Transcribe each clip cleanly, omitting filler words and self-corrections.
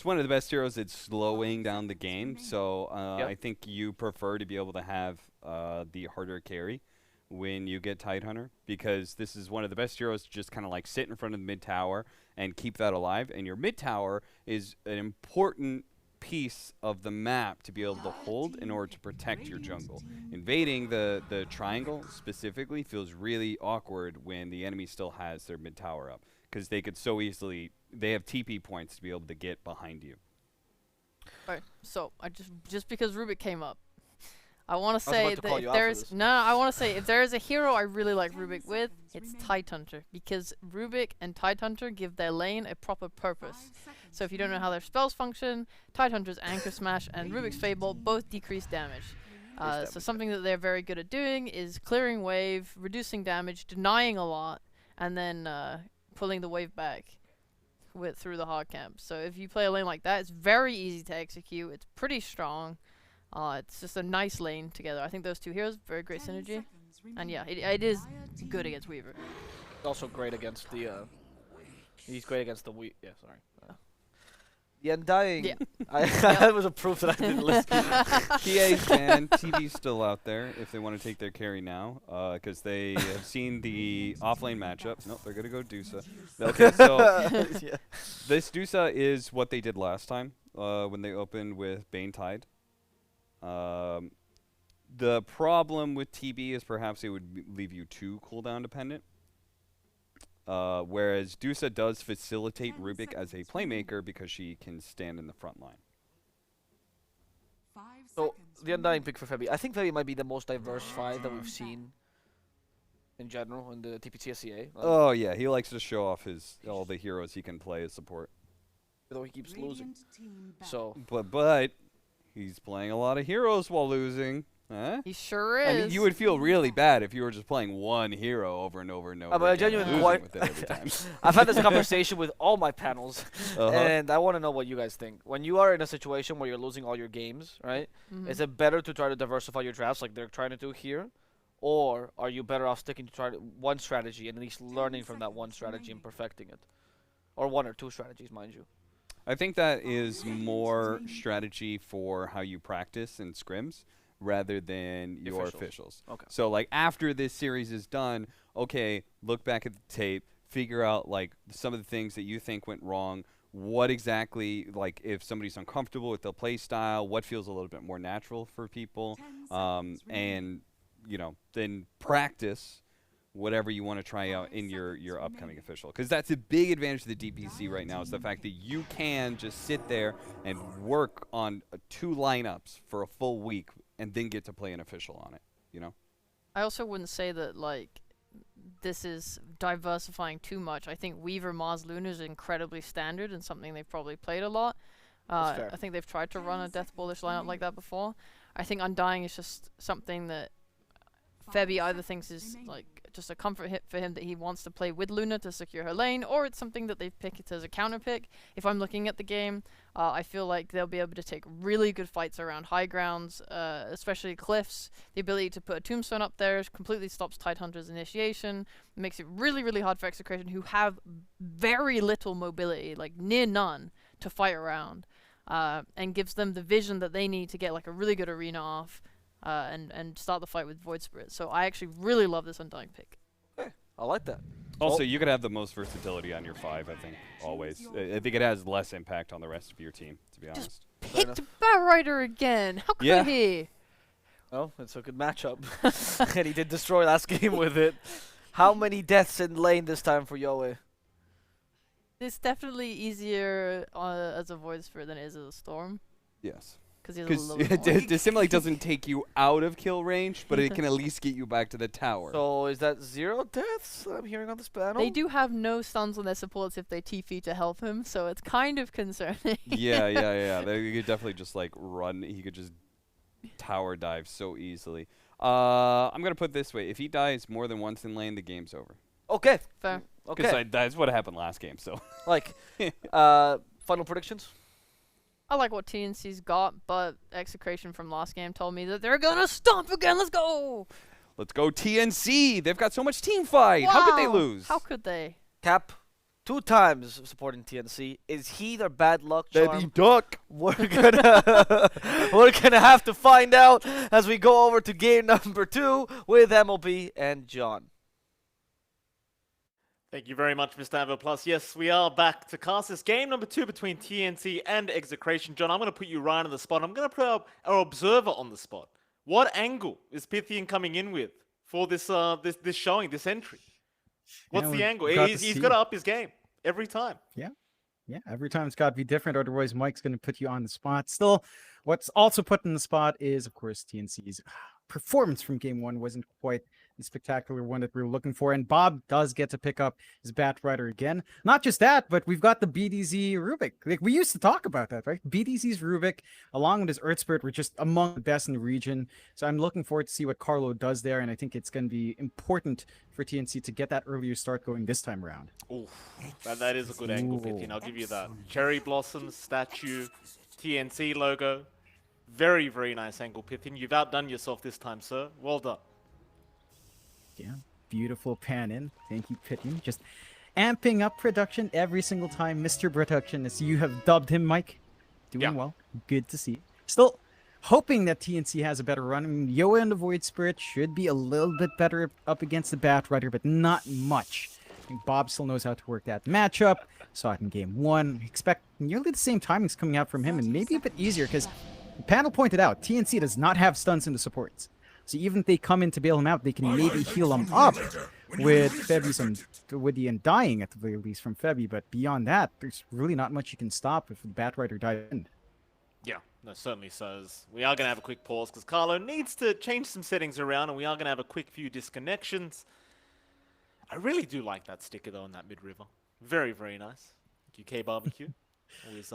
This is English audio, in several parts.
it's one of the best heroes at slowing down the game. So Yep. I think you prefer to be able to have the harder carry when you get Tidehunter, because this is one of the best heroes to just kind of like sit in front of the mid tower and keep that alive. And your mid tower is an important piece of the map to be able to hold in order to protect your jungle. Invading the triangle specifically feels really awkward when the enemy still has their mid tower up, because they could so easily, they have TP points to be able to get behind you. Alright, so I just because Rubik came up, I want to I was say about to that call if you out for there's this. I want to say if there is a hero I really like Rubik with, it's Tidehunter, because Rubik and Tidehunter give their lane a proper purpose. So if you don't know how their spells function, Tidehunter's Anchor Smash and Rubik's Fable both decrease damage. So something that they're very good at doing is clearing wave, reducing damage, denying a lot, and then pulling the wave back through the hard camp. So if you play a lane like that, it's very easy to execute. It's pretty strong. It's just a nice lane together. I think those two heroes, very great synergy. And yeah, it is good against Weaver. Also great against the. He's great against the Yeah, sorry. The Undying. Yeah. That was a proof that I didn't listen. PA and TV's still out there if they want to take their carry now, because they have seen the offlane matchup. Nope, they're going to go Dusa. Okay, so Yeah. this Dusa is what they did last time when they opened with Bane Tide. The problem with TB is perhaps it would leave you too cooldown dependent. Whereas Dusa does facilitate Rubik as a playmaker because she can stand in the front line. So the Undying pick for Febby. I think Febby might be the most diverse five that we've seen in general in the TPC SCA. Oh yeah, he likes to show off all the heroes he can play as support. Though he keeps losing. So But he's playing a lot of heroes while losing. Huh? He sure is. I mean, you would feel really bad if you were just playing one hero over and over and over. but I again, genuinely losing quite- with it every time. I've had this conversation with all my panels, Uh-huh. and I want to know what you guys think. When you are in a situation where you're losing all your games, right? Is it better to try to diversify your drafts like they're trying to do here? Or are you better off sticking to one strategy and at least learning from that one strategy and perfecting it? Or one or two strategies, mind you. I think that is more strategy for how you practice in scrims rather than your officials. Okay. So like after this series is done, okay, look back at the tape, figure out like some of the things that you think went wrong, what exactly, like if somebody's uncomfortable with the play style, what feels a little bit more natural for people, and you know, then practice whatever you want to try out in your upcoming official. Because that's a big advantage of the DPC right now, is the fact that you can just sit there and work on 2 lineups for a full week and then get to play an official on it, you know? I also wouldn't say that, like, this is diversifying too much. I think Weaver, Mars, Luna is incredibly standard and something they've probably played a lot. That's fair. I think they've tried to run a Death Bullish lineup like that before. I think Undying is just something that Febby either thinks is, like, just a comfort hit for him that he wants to play with Luna to secure her lane, or it's something that they've picked as a counter pick. If I'm looking at the game, I feel like they'll be able to take really good fights around high grounds, especially cliffs. The ability to put a tombstone up there completely stops Tidehunter's initiation, makes it really, really hard for Execration, who have very little mobility, like near none, to fight around, and gives them the vision that they need to get like a really good arena off. And start the fight with Void Spirit. So I actually really love this Undying pick. Okay, I like that. Also, you could have the most versatility on your 5, I think, always. I think it has less impact on the rest of your team, to be honest. Picked Batrider again. How could he? Oh, it's a good matchup. And he did destroy last game with it. How many deaths in lane this time for Yoe? It's definitely easier as a Void Spirit than it is as a Storm. Yes. Because Dissimilate doesn't take you out of kill range, but it can at least get you back to the tower. So is that 0 deaths I'm hearing on this panel? They do have no stuns on their supports if they TP to help him, so it's kind of concerning. yeah. You could definitely just like run. He could just tower dive so easily. I'm gonna put it this way: if he dies more than once in lane, the game's over. Okay. Fair. Okay. Because that's what happened last game. So Like, final predictions? I like what TNC's got, but Execration from last game told me that they're gonna stomp again. Let's go! let's go TNC. They've got so much team fight. How could they Wow. lose? How could they? Cap, 2 times supporting TNC. Is he their bad luck charm? duck. We're gonna have to find out as we go over to game number 2 with MLP and John. Thank you very much, Mr. Anvil Plus. Yes, we are back to cast this game number 2 between TNC and Execration. John, I'm going to put you right on the spot. I'm going to put our observer on the spot. What angle is Pythian coming in with for this this showing, this entry? What's the angle? He's got to up his game every time. Yeah, every time it's got to be different. Otherwise, Mike's going to put you on the spot. Still, what's also put in the spot is, of course, TNC's performance from game 1 wasn't quite the spectacular one that we were looking for. And Bob does get to pick up his Bat Rider again. Not just that, but we've got the BDZ Rubik. Like, we used to talk about that, right? BDZ's Rubik, along with his Earth Spirit, were just among the best in the region. So I'm looking forward to see what Carlo does there. And I think it's going to be important for TNC to get that earlier start going this time around. Oof, that is a good angle, Pythian. I'll give you that. Cherry Blossom, statue, TNC logo. Very, very nice angle, Pythian. You've outdone yourself this time, sir. Well done. Yeah, beautiful pan in. Thank you, Pythian. Just amping up production every single time, Mr. Production, as you have dubbed him, Mike. Doing well. Good to see. Still hoping that TNC has a better run. I mean, Yoa and the Void Spirit should be a little bit better up against the Bat Rider, but not much. I think Bob still knows how to work that matchup. Saw it in game 1. Expect nearly the same timings coming out from him, and maybe a bit easier, because the panel pointed out, TNC does not have stuns in the supports. So even if they come in to bail him out, they can maybe heal him up with with the Undying at the very least from Febby. But beyond that, there's really not much you can stop if the Bat Rider dies in. Yeah, no, certainly so. We are going to have a quick pause because Carlo needs to change some settings around, and we are going to have a quick few disconnections. I really do like that sticker, though, in that mid-river. Very, very nice. Thank you, K-Barbecue. Always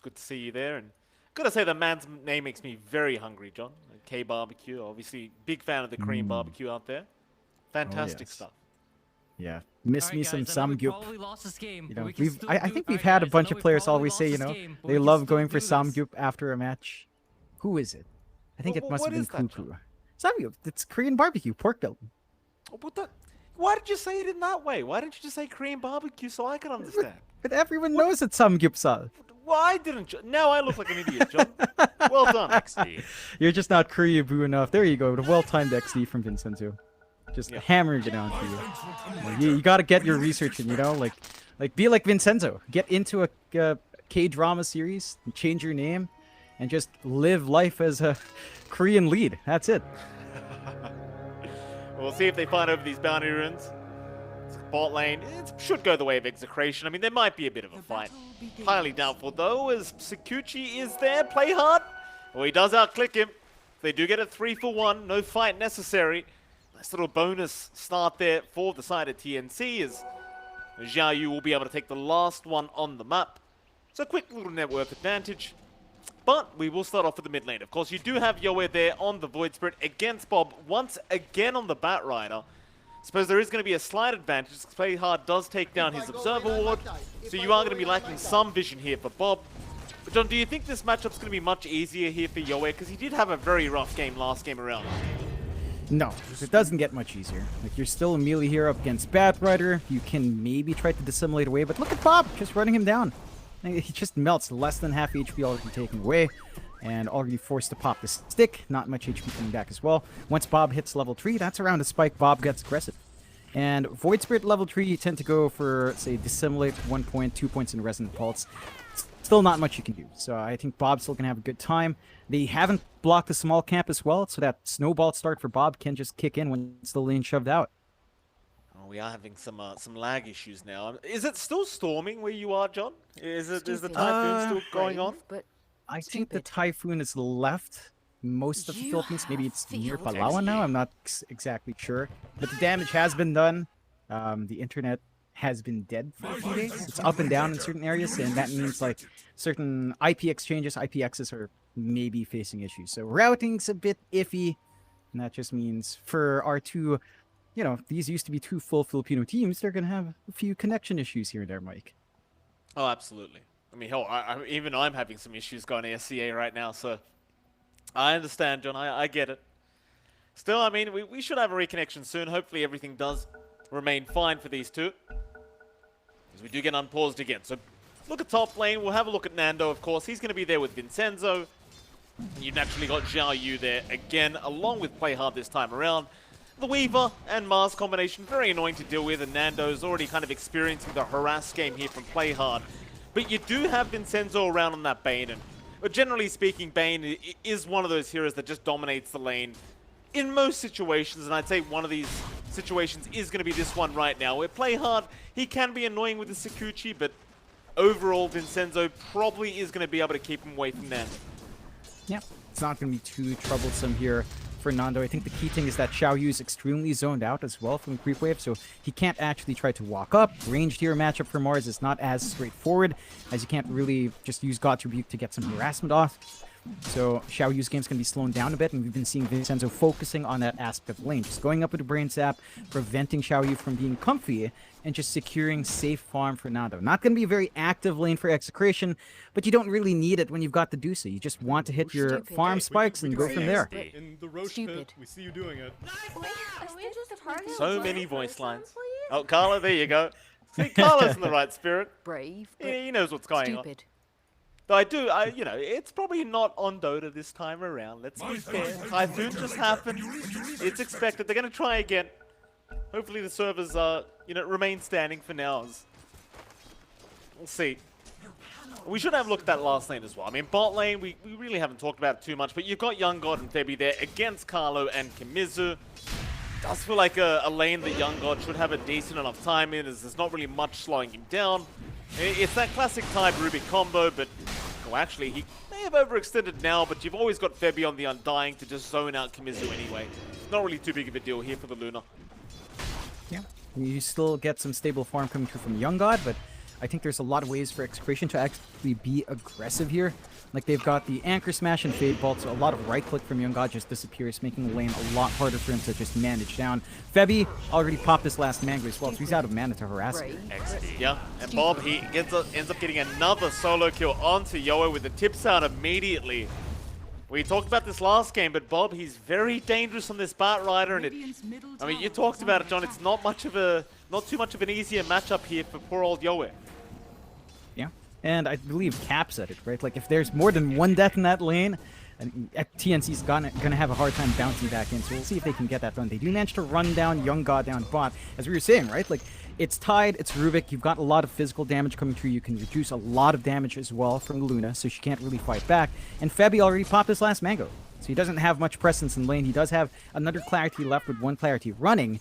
good to see you there. And gotta say, the man's name makes me very hungry, John. K-Barbecue, obviously big fan of the Korean barbecue out there. Fantastic stuff. Yeah, miss me some samgyup. You know, I think we've had a bunch of players always say, you know, they love going for samgyup after a match. Who is it? I think it must have been Kuku. Samgyup, it's Korean barbecue, pork build. Why did you say it in that way? Why didn't you just say Korean barbecue so I can understand? But everyone knows it's samgyup-sal. Why didn't you? Now I look like an idiot, John. Well done, XD. You're just not Korean-boo enough. There you go, the well-timed XD from Vincenzo. Just hammering it down for you. You gotta get your research in, you know? Like be like Vincenzo. Get into a K-drama series, and change your name, and just live life as a Korean lead. That's it. We'll see if they find over these bounty runes. Bot lane, it should go the way of Execration. I mean, there might be a bit of a fight. Highly doubtful, though, as Sakuchi is there. Play hard. Well, he does outclick him. They do get a 3-for-1. No fight necessary. Nice little bonus start there for the side of TNC, as Xiao Yu will be able to take the last one on the map. So quick little network advantage. But we will start off with the mid lane. Of course, you do have Yoe there on the Void Spirit against Bob. Once again on the Bat Rider. Suppose there is going to be a slight advantage. Play hard does take down his Observer Ward. So you are going to be lacking some vision here for Bob. But John, do you think this matchup's going to be much easier here for Yoe? Because he did have a very rough game last game around. No, it doesn't get much easier. Like, you're still a melee here up against Bat Rider. You can maybe try to dissimulate away, but look at Bob, just running him down. He just melts, less than half HP already taken away, and already forced to pop the stick. Not much HP coming back as well. Once Bob hits level 3, that's around a spike. Bob gets aggressive. And Void Spirit level 3, you tend to go for, say, dissimulate, 1 point, 2 points in Resonant Pulse. Still not much you can do. So I think Bob's still going to have a good time. They haven't blocked the small camp as well, so that snowball start for Bob can just kick in when it's the lane shoved out. Oh, we are having some lag issues now. Is it still storming where you are, John? Is the typhoon still going on? I think the typhoon is left most of the Philippines. Maybe it's near Palawan now. I'm not exactly sure. But the damage has been done. The internet has been dead for a few days. It's up and down in certain areas, and that means like certain IP exchanges, IPXs are maybe facing issues. So routing's a bit iffy, and that just means for our two, you know, these used to be two full Filipino teams, they're going to have a few connection issues here and there, Mike. Oh, absolutely. I mean, hell, even I'm having some issues going to SCA right now, so I understand, John. I get it. Still, I mean, we should have a reconnection soon. Hopefully everything does remain fine for these two. We do get unpaused again. So look at top lane. We'll have a look at Nando, of course. He's going to be there with Vincenzo. You've naturally got Xiao Yu there again, along with Play Hard this time around. The Weaver and Mars combination, very annoying to deal with, and Nando's already kind of experiencing the harass game here from Play Hard. But you do have Vincenzo around on that Bane, and generally speaking, Bane is one of those heroes that just dominates the lane in most situations, and I'd say one of these situations is going to be this one right now, where Play Hard, he can be annoying with the Sakuchi, but overall, Vincenzo probably is going to be able to keep him away from Nando. Yeah, it's not going to be too troublesome here for Nando. I think the key thing is that Xiao Yu is extremely zoned out as well from the creep wave, so he can't actually try to walk up. Ranged hero matchup for Mars is not as straightforward, as you can't really just use God's Rebuke to get some harassment off. So Xiao Yu's game's going to be slowing down a bit, and we've been seeing Vincenzo focusing on that aspect of the lane. Just going up with the Brain Sap, preventing Xiao Yu from being comfy, and just securing safe farm for Nando. Not going to be a very active lane for Execration, but you don't really need it when you've got the Dusa. You just want to hit your farm spikes and go from there. In the roach pit, we see you doing it. So many voice lines. Oh, Carla, there you go. See, Carla's in the right spirit. Brave, Yeah, he knows what's going on. Though you know, it's probably not on Dota this time around. Let's be fair. Typhoon just happened. It's expected. They're going to try again. Hopefully the servers, remain standing for now. We'll see. We should have a look at that last lane as well. I mean, bot lane, we really haven't talked about it too much, but you've got Young God and Febi there against Carlo and Kimizu. Does feel like a lane that Young God should have a decent enough time in, as there's not really much slowing him down. It's that classic Tide Rubik combo, but well, actually, he may have overextended now, but you've always got Febi on the Undying to just zone out Kimizu anyway. Not really too big of a deal here for the Luna. Yeah, you still get some stable farm coming through from Young God, but I think there's a lot of ways for Execration to actually be aggressive here. Like, they've got the Anchor Smash and Fade Bolt, so a lot of right-click from Young God just disappears, making the lane a lot harder for him to just manage down. Febi already popped this last Mango as well, so he's out of mana to harass him. Yeah, and Bob, he ends up getting another solo kill onto Yoa with the tip sound immediately. We talked about this last game, but Bob, he's very dangerous on this Bart Rider, and I mean, you talked about it, John. It's not too much of an easier matchup here for poor old Yoa. Yeah, and I believe Cap said it, right? Like, if there's more than one death in that lane, and TNC's gonna have a hard time bouncing back in, so we'll see if they can get that done. They do manage to run down Young God down bot, as we were saying, right? Like, it's Tide, it's Rubik, you've got a lot of physical damage coming through, you can reduce a lot of damage as well from Luna, so she can't really fight back, and Febi already popped his last Mango, so he doesn't have much presence in lane. He does have another Clarity left with one Clarity running,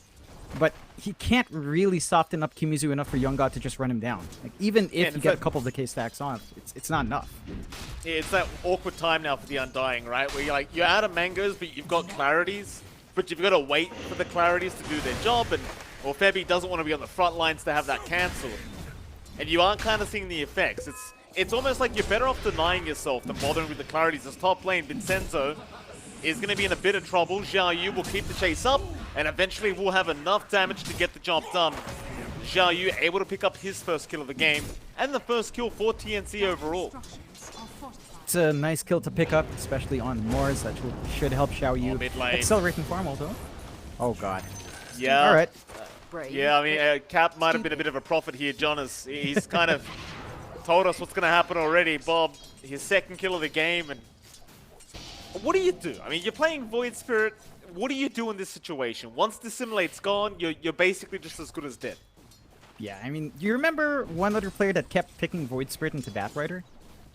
but he can't really soften up Kimizu enough for Young God to just run him down. Like, even if you get a couple of decay stacks on, it's not enough. Yeah, it's that awkward time now for the Undying, right? Where you're out of Mangoes, but you've got Clarities, but you've got to wait for the Clarities to do their job, and Febi doesn't want to be on the front lines to have that cancel. And you aren't kind of seeing the effects. It's almost like you're better off denying yourself than bothering with the Clarities. As top lane, Vincenzo is going to be in a bit of trouble. Xiao Yu will keep the chase up, and eventually will have enough damage to get the job done. Xiao Yu able to pick up his first kill of the game, and the first kill for TNC overall. It's a nice kill to pick up, especially on Mars. That should help Xiao Yu accelerating farm although. Oh god. Yeah. Alright. Yeah, I mean, Cap might have been a bit of a prophet here, John. He's kind of told us what's going to happen already. Bob, his second kill of the game, and what do you do? I mean, you're playing Void Spirit. What do you do in this situation? Once Dissimulate's gone, you're basically just as good as dead. Yeah, I mean, you remember one other player that kept picking Void Spirit into Batrider?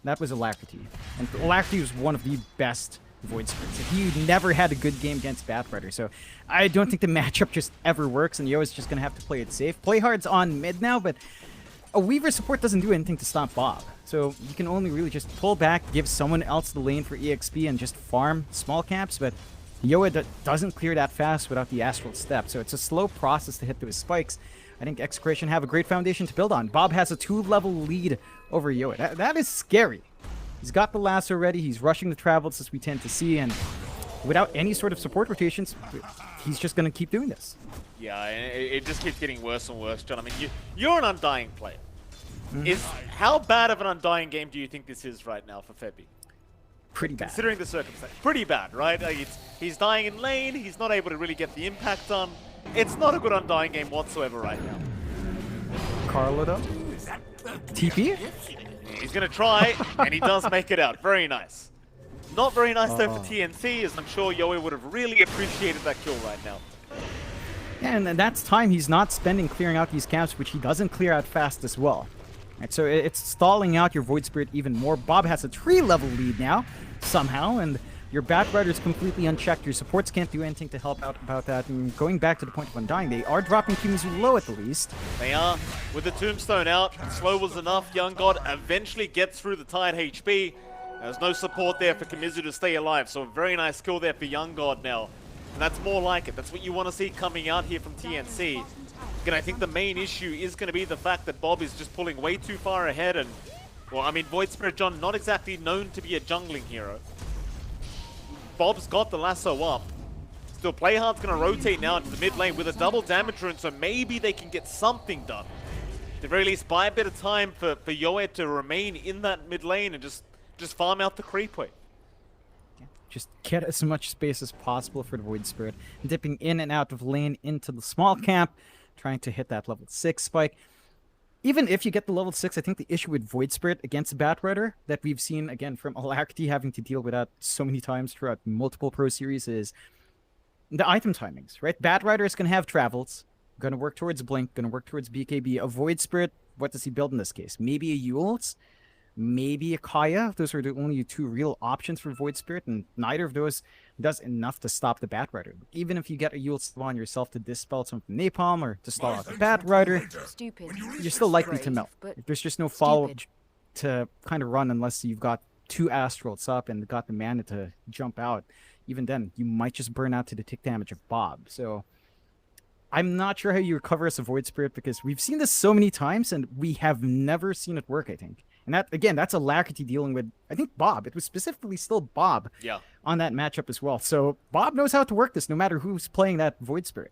That was Alacrity. And Alacrity was one of the best Void Spirits. He never had a good game against Batrider, so I don't think the matchup just ever works, and Yoa's just going to have to play it safe. Play Hard's on mid now, but a Weaver support doesn't do anything to stop Bob. So you can only really just pull back, give someone else the lane for EXP, and just farm small caps, but Yoa doesn't clear that fast without the Astral Step, so it's a slow process to hit those spikes. I think Execration have a great foundation to build on. Bob has a 2-level lead over Yoa. That is scary. He's got the lasso ready, he's rushing the travels as we tend to see, and without any sort of support rotations, he's just going to keep doing this. Yeah, it just keeps getting worse and worse, John. I mean, you're an Undying player. How bad of an Undying game do you think this is right now for Febi? Pretty bad. Considering the circumstance. Pretty bad, right? Like he's dying in lane, he's not able to really get the impact done. It's not a good Undying game whatsoever right now. Carlo, though? TP? He's going to try, and he does make it out. Very nice. Not very nice, though, for TNC, as I'm sure Yoe would have really appreciated that kill right now. Yeah, and that's time he's not spending clearing out these camps, which he doesn't clear out fast as well. Right, so it's stalling out your Void Spirit even more. Bob has a 3-level lead now, somehow, and your Batrider is completely unchecked. Your supports can't do anything to help out about that. And going back to the point of Undying, they are dropping Kimizu low at the least. They are. With the Tombstone out, slow was enough. Young God eventually gets through the tied HP. There's no support there for Kimizu to stay alive, so a very nice kill there for Young God now. And that's more like it. That's what you want to see coming out here from TNC. Again, I think the main issue is going to be the fact that Bob is just pulling way too far ahead. And, well, I mean, Void Spirit John, not exactly known to be a jungling hero. Bob's got the lasso up. Still, Playhard's going to rotate now into the mid lane with a double damage rune, so maybe they can get something done. At the very least, buy a bit of time for Yoe to remain in that mid lane and just farm out the creep wave. Just get as much space as possible for the Void Spirit. Dipping in and out of lane into the small camp, trying to hit that level 6 spike. Even if you get the level 6, I think the issue with Void Spirit against Batrider that we've seen, again, from Alacrity having to deal with that so many times throughout multiple Pro Series is the item timings, right? Batrider is going to have travels, going to work towards Blink, going to work towards BKB. A Void Spirit, what does he build in this case? Maybe a Eul's? Maybe a Kaya. Those are the only 2 real options for Void Spirit, and neither of those does enough to stop the Batrider. Even if you get a Yule on yourself to dispel some from Napalm or to stall out the Batrider, you're still likely to melt. There's just no follow-up to kind of run unless you've got 2 Astrals up and got the mana to jump out. Even then, you might just burn out to the tick damage of Bob. So I'm not sure how you recover as a Void Spirit, because we've seen this so many times and we have never seen it work, I think. And that, again, that's Alacrity dealing with, I think, Bob. It was specifically still Bob on that matchup as well. So Bob knows how to work this no matter who's playing that Void Spirit.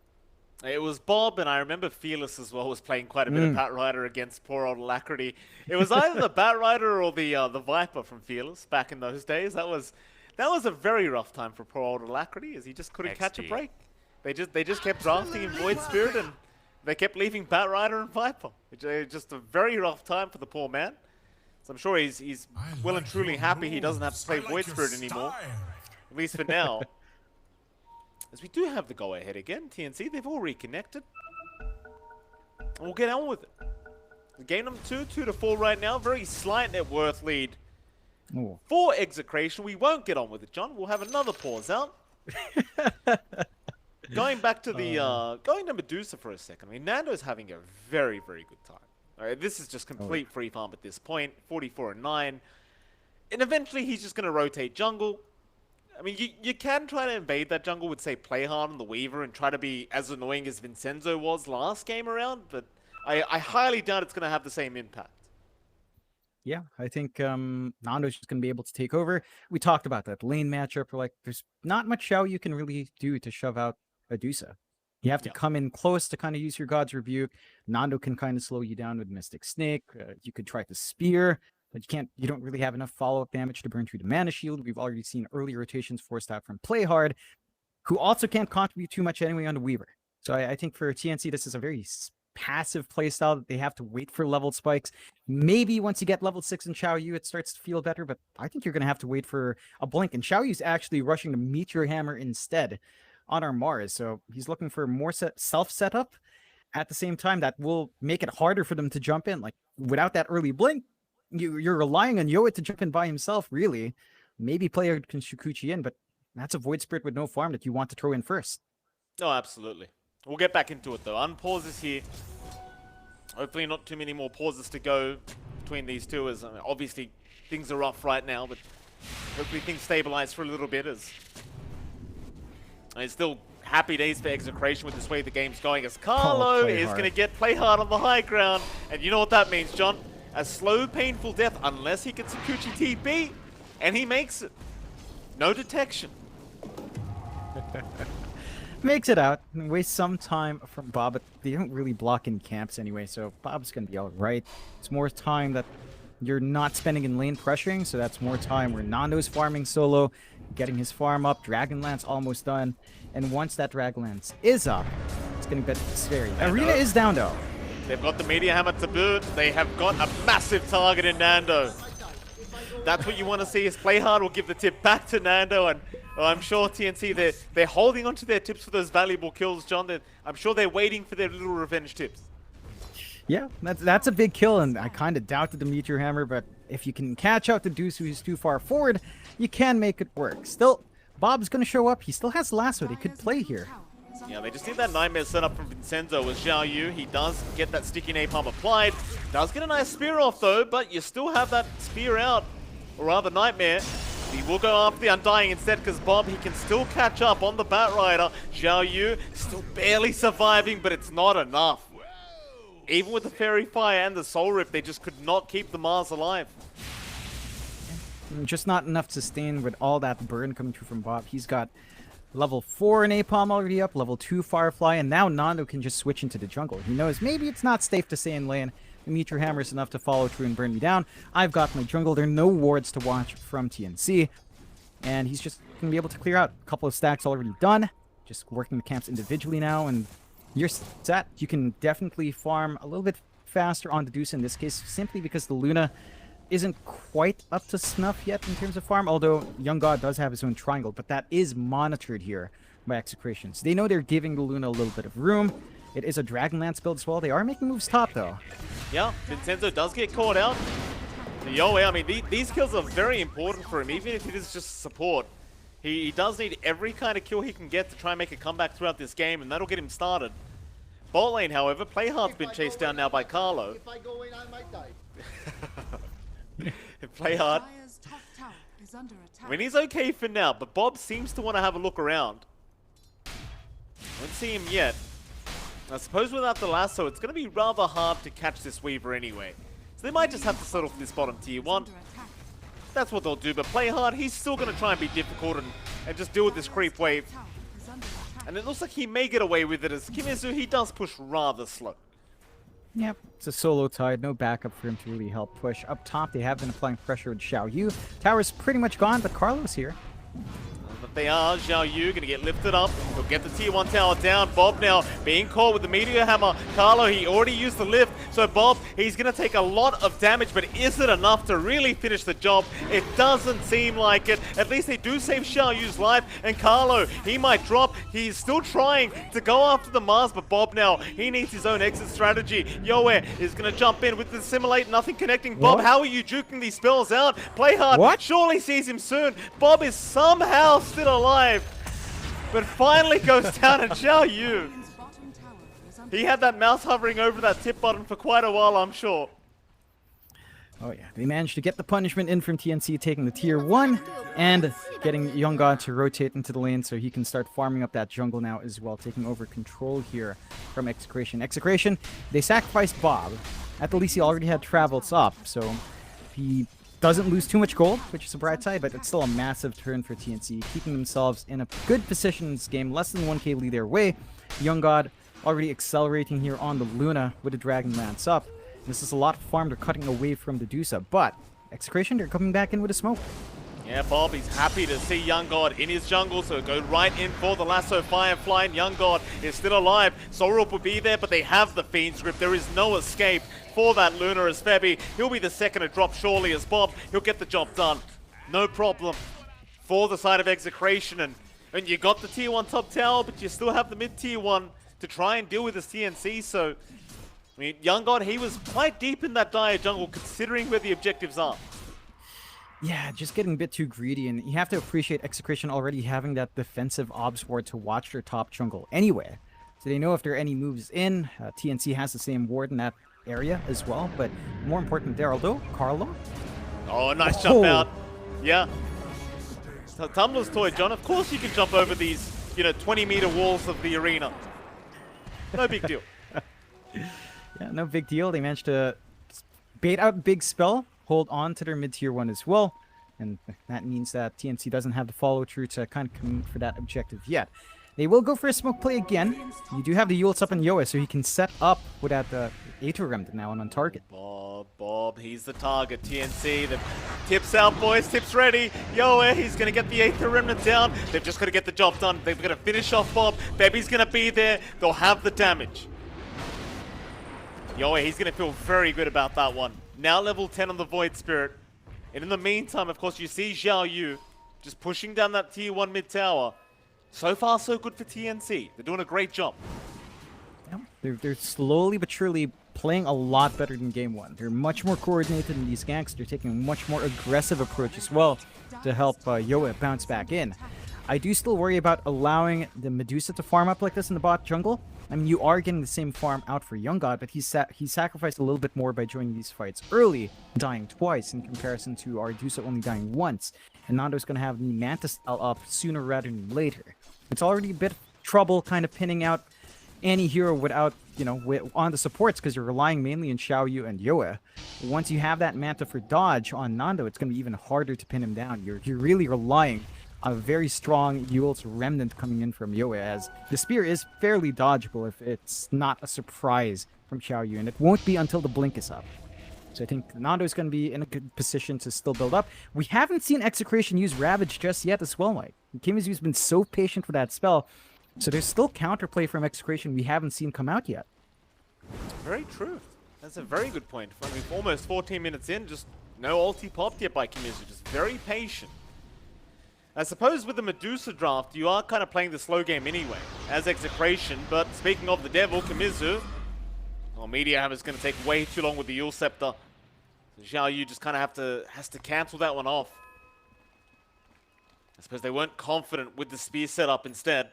It was Bob, and I remember Fearless as well was playing quite a bit of Batrider against poor old Alacrity. It was either the Batrider or the Viper from Fearless back in those days. That was a very rough time for poor old Alacrity, as he just couldn't catch a break. They just kept drafting in Void Spirit, and they kept leaving Batrider and Viper. Just a very rough time for the poor man. So I'm sure he's well and truly happy he doesn't have to play Void Spirit anymore, at least for now. As we do have the go-ahead again, TNC, they've all reconnected. And we'll get on with it. Game number 2, 2-4 right now. Very slight net worth lead for Execration. We won't get on with it, John. We'll have another pause out. Going back to the going to Medusa for a second. I mean, Nando's having a very, very good time. All right, this is just complete free farm at this point. 44-9. And eventually he's just going to rotate jungle. I mean, you can try to invade that jungle with, say, Playhard and the Weaver and try to be as annoying as Vincenzo was last game around, but I highly doubt it's going to have the same impact. Yeah, I think Nando's just going to be able to take over. We talked about that lane matchup. Like, there's not much Xiao you can really do to shove out Medusa. You have to come in close to kind of use your God's Rebuke. Nando can kind of slow you down with Mystic Snake. You could try to Spear, but you don't really have enough follow-up damage to burn through the Mana Shield. We've already seen early rotations forced out from Playhard, who also can't contribute too much anyway on the Weaver. So I think for TNC, this is a very passive playstyle that they have to wait for level spikes. Maybe once you get level 6 in Xiaoyu, it starts to feel better, but I think you're going to have to wait for a Blink. And Xiaoyu's actually rushing to Meteor Hammer instead on our Mars, so he's looking for more self-setup. At the same time, that will make it harder for them to jump in. Like, without that early Blink, you're relying on Yoa to jump in by himself, really. Maybe player can Shukuchi in, but that's a Void Spirit with no farm that you want to throw in first. Oh, absolutely. We'll get back into it, though. Unpauses here. Hopefully not too many more pauses to go between these two, as obviously things are rough right now, but hopefully things stabilize for a little bit, as it's still happy days for Execration with this way the game's going, as Carlo is going to get Playhard on the high ground. And you know what that means, John? A slow, painful death, unless he gets a Kuchi TP, and he makes it. No detection. Makes it out. Waste some time from Bob, but they don't really block in camps anyway, so Bob's going to be all right. It's more time that you're not spending in lane pressuring, so that's more time where Nando's farming solo, getting his farm up, Dragonlance almost done, and once that Dragonlance is up, it's going to get scary. Arena is down though. They've got the Meteor Hammer to boot. They have got a massive target in Nando. That's what you want to see, is play hard will give the tip back to Nando, and I'm sure TNC, they're holding on to their tips for those valuable kills, John. I'm sure they're waiting for their little revenge tips. Yeah, that's a big kill, and I kind of doubted the Meteor Hammer, but if you can catch out the Deuce who's too far forward, you can make it work. Still, Bob's going to show up. He still has Lasso. They could play here. Yeah, they just need that Nightmare set up from Vincenzo with Xiao Yu. He does get that sticky napalm applied. Does get a nice spear off, though, but you still have that spear out, or rather Nightmare. He will go after the Undying instead, because Bob, he can still catch up on the Bat Rider. Xiao Yu still barely surviving, but it's not enough. Even with the Fairy Fire and the Soul Rip, they just could not keep the Mars alive. Just not enough to sustain with all that burn coming through from Bob. He's got level 4 Napalm already up, level 2 Firefly, and now Nando can just switch into the jungle. He knows maybe it's not safe to stay in lane. The Meteor Hammer is enough to follow through and burn me down. I've got my jungle. There are no wards to watch from TNC. And he's just going to be able to clear out. A couple of stacks already done. Just working the camps individually now, and you're set. You can definitely farm a little bit faster on the Deuce in this case, simply because the Luna isn't quite up to snuff yet in terms of farm, although Young God does have his own triangle, but that is monitored here by Execration. So they know they're giving the Luna a little bit of room. It is a Dragonlance build as well. They are making moves top, though. Yeah, Vincenzo does get caught out. Yoe, I mean, these kills are very important for him, even if it is just support. He does need every kind of kill he can get to try and make a comeback throughout this game, and that'll get him started. Bot lane, however, Playhard's been chased down now by Carlo. If I go in, I might die. Playhard. I mean, he's okay for now, but Bob seems to want to have a look around. Don't see him yet. I suppose without the lasso, it's going to be rather hard to catch this Weaver anyway. So they might just have to settle for this bottom tier 1. That's what they'll do, but Playhard, he's still going to try and be difficult and just deal with this creep wave. And it looks like he may get away with it, as Kimezu, he does push rather slow. Yep, it's a solo tide, no backup for him to really help push. Up top, they have been applying pressure with Xiao Yu. Tower's pretty much gone, but Carlo's here. But they are. Xiao Yu going to get lifted up. He'll get the tier 1 tower down. Bob now being caught with the Meteor Hammer. Carlo, he already used the lift. So Bob, he's going to take a lot of damage, but is it enough to really finish the job? It doesn't seem like it. At least they do save Xiao Yu's life. And Carlo, he might drop. He's still trying to go after the Mars, but Bob now, he needs his own exit strategy. Yoe is going to jump in with the Simulate, nothing connecting. Bob, What? how are you juking these spells out? Playhard What? surely sees him soon. Bob is somehow still alive, but finally goes down, and Xiao Yu, he had that mouse hovering over that tip button for quite a while, I'm sure. Oh yeah, they managed to get the punishment in from TNC, taking the tier 1 and getting Young God to rotate into the lane so he can start farming up that jungle now as well, taking over control here from Execration. Execration, they sacrificed Bob. At the least he already had travels up, so he doesn't lose too much gold, which is a bright side, but it's still a massive turn for TNC, keeping themselves in a good position in this game, less than 1k lead their way. Young God already accelerating here on the Luna with the Dragonlance up. This is a lot of farm. They're cutting away from the Dusa, but Execration, they're coming back in with a smoke. Yeah, Bob, he's happy to see Young God in his jungle, so go right in for the lasso Firefly, and Young God is still alive. Sorrel will be there, but they have the Fiend's Grip. There is no escape for that Luna as Febby. He'll be the second to drop surely as Bob. He'll get the job done. No problem for the side of Execration, and you got the tier 1 top tower, but you still have the mid tier 1 to try and deal with the TNC, so I mean, Young God, he was quite deep in that dire jungle considering where the objectives are. Yeah, just getting a bit too greedy, and you have to appreciate Execration already having that defensive Obs ward to watch their top jungle anyway. So they know if there are any moves in. TNC has the same ward in that area as well, but more important there, although, Carlo? Oh, nice jump out. Yeah. Tumblr's toy, John. Of course you can jump over these, 20-meter walls of the arena. No big deal. Yeah, no big deal. They managed to bait out big spell, hold on to their mid-tier 1 as well, and that means that TNC doesn't have the follow-through to kind of commit for that objective yet. They will go for a smoke play again. You do have the Yulet's up in Yoa, so he can set up without the Aether Remnant now and on target. Bob, he's the target. TNC, the tips out, boys, tips ready. Yoa, he's going to get the Aether Remnant down. They've just got to get the job done. They've got to finish off Bob. Baby's going to be there. They'll have the damage. Yoe, he's going to feel very good about that one. Now level 10 on the Void Spirit. And in the meantime, of course, you see Xiao Yu just pushing down that tier 1 mid tower. So far, so good for TNC. They're doing a great job. Yeah, they're slowly but surely playing a lot better than game 1. They're much more coordinated in these ganks. They're taking a much more aggressive approach as well to help Yoe bounce back in. I do still worry about allowing the Medusa to farm up like this in the bot jungle. I mean, you are getting the same farm out for Young God, but he sacrificed a little bit more by joining these fights early, dying twice in comparison to Ardusa only dying once. And Nando's going to have the Manta style up sooner rather than later. It's already a bit of trouble kind of pinning out any hero without, you know, on the supports because you're relying mainly on Xiao Yu and Yoe. Once you have that Manta for dodge on Nando, it's going to be even harder to pin him down. You're really relying a very strong Yule's Remnant coming in from Yoe, as the spear is fairly dodgeable if it's not a surprise from Xiao Yu, and it won't be until the blink is up. So I think Nando is going to be in a good position to still build up. We haven't seen Execration use Ravage just yet as well, Mike. Kimizu's been so patient for that spell, so there's still counterplay from Execration we haven't seen come out yet. Very true. That's a very good point. I mean, almost 14 minutes in, just no ulti popped yet by Kimizu, just very patient. I suppose with the Medusa draft, you are kind of playing the slow game anyway, as Execration, but speaking of the devil, Kimizu, well, Media Hammer's going to take way too long with the Yule Scepter. So Xiao Yu just kind of has to cancel that one off. I suppose they weren't confident with the spear setup instead.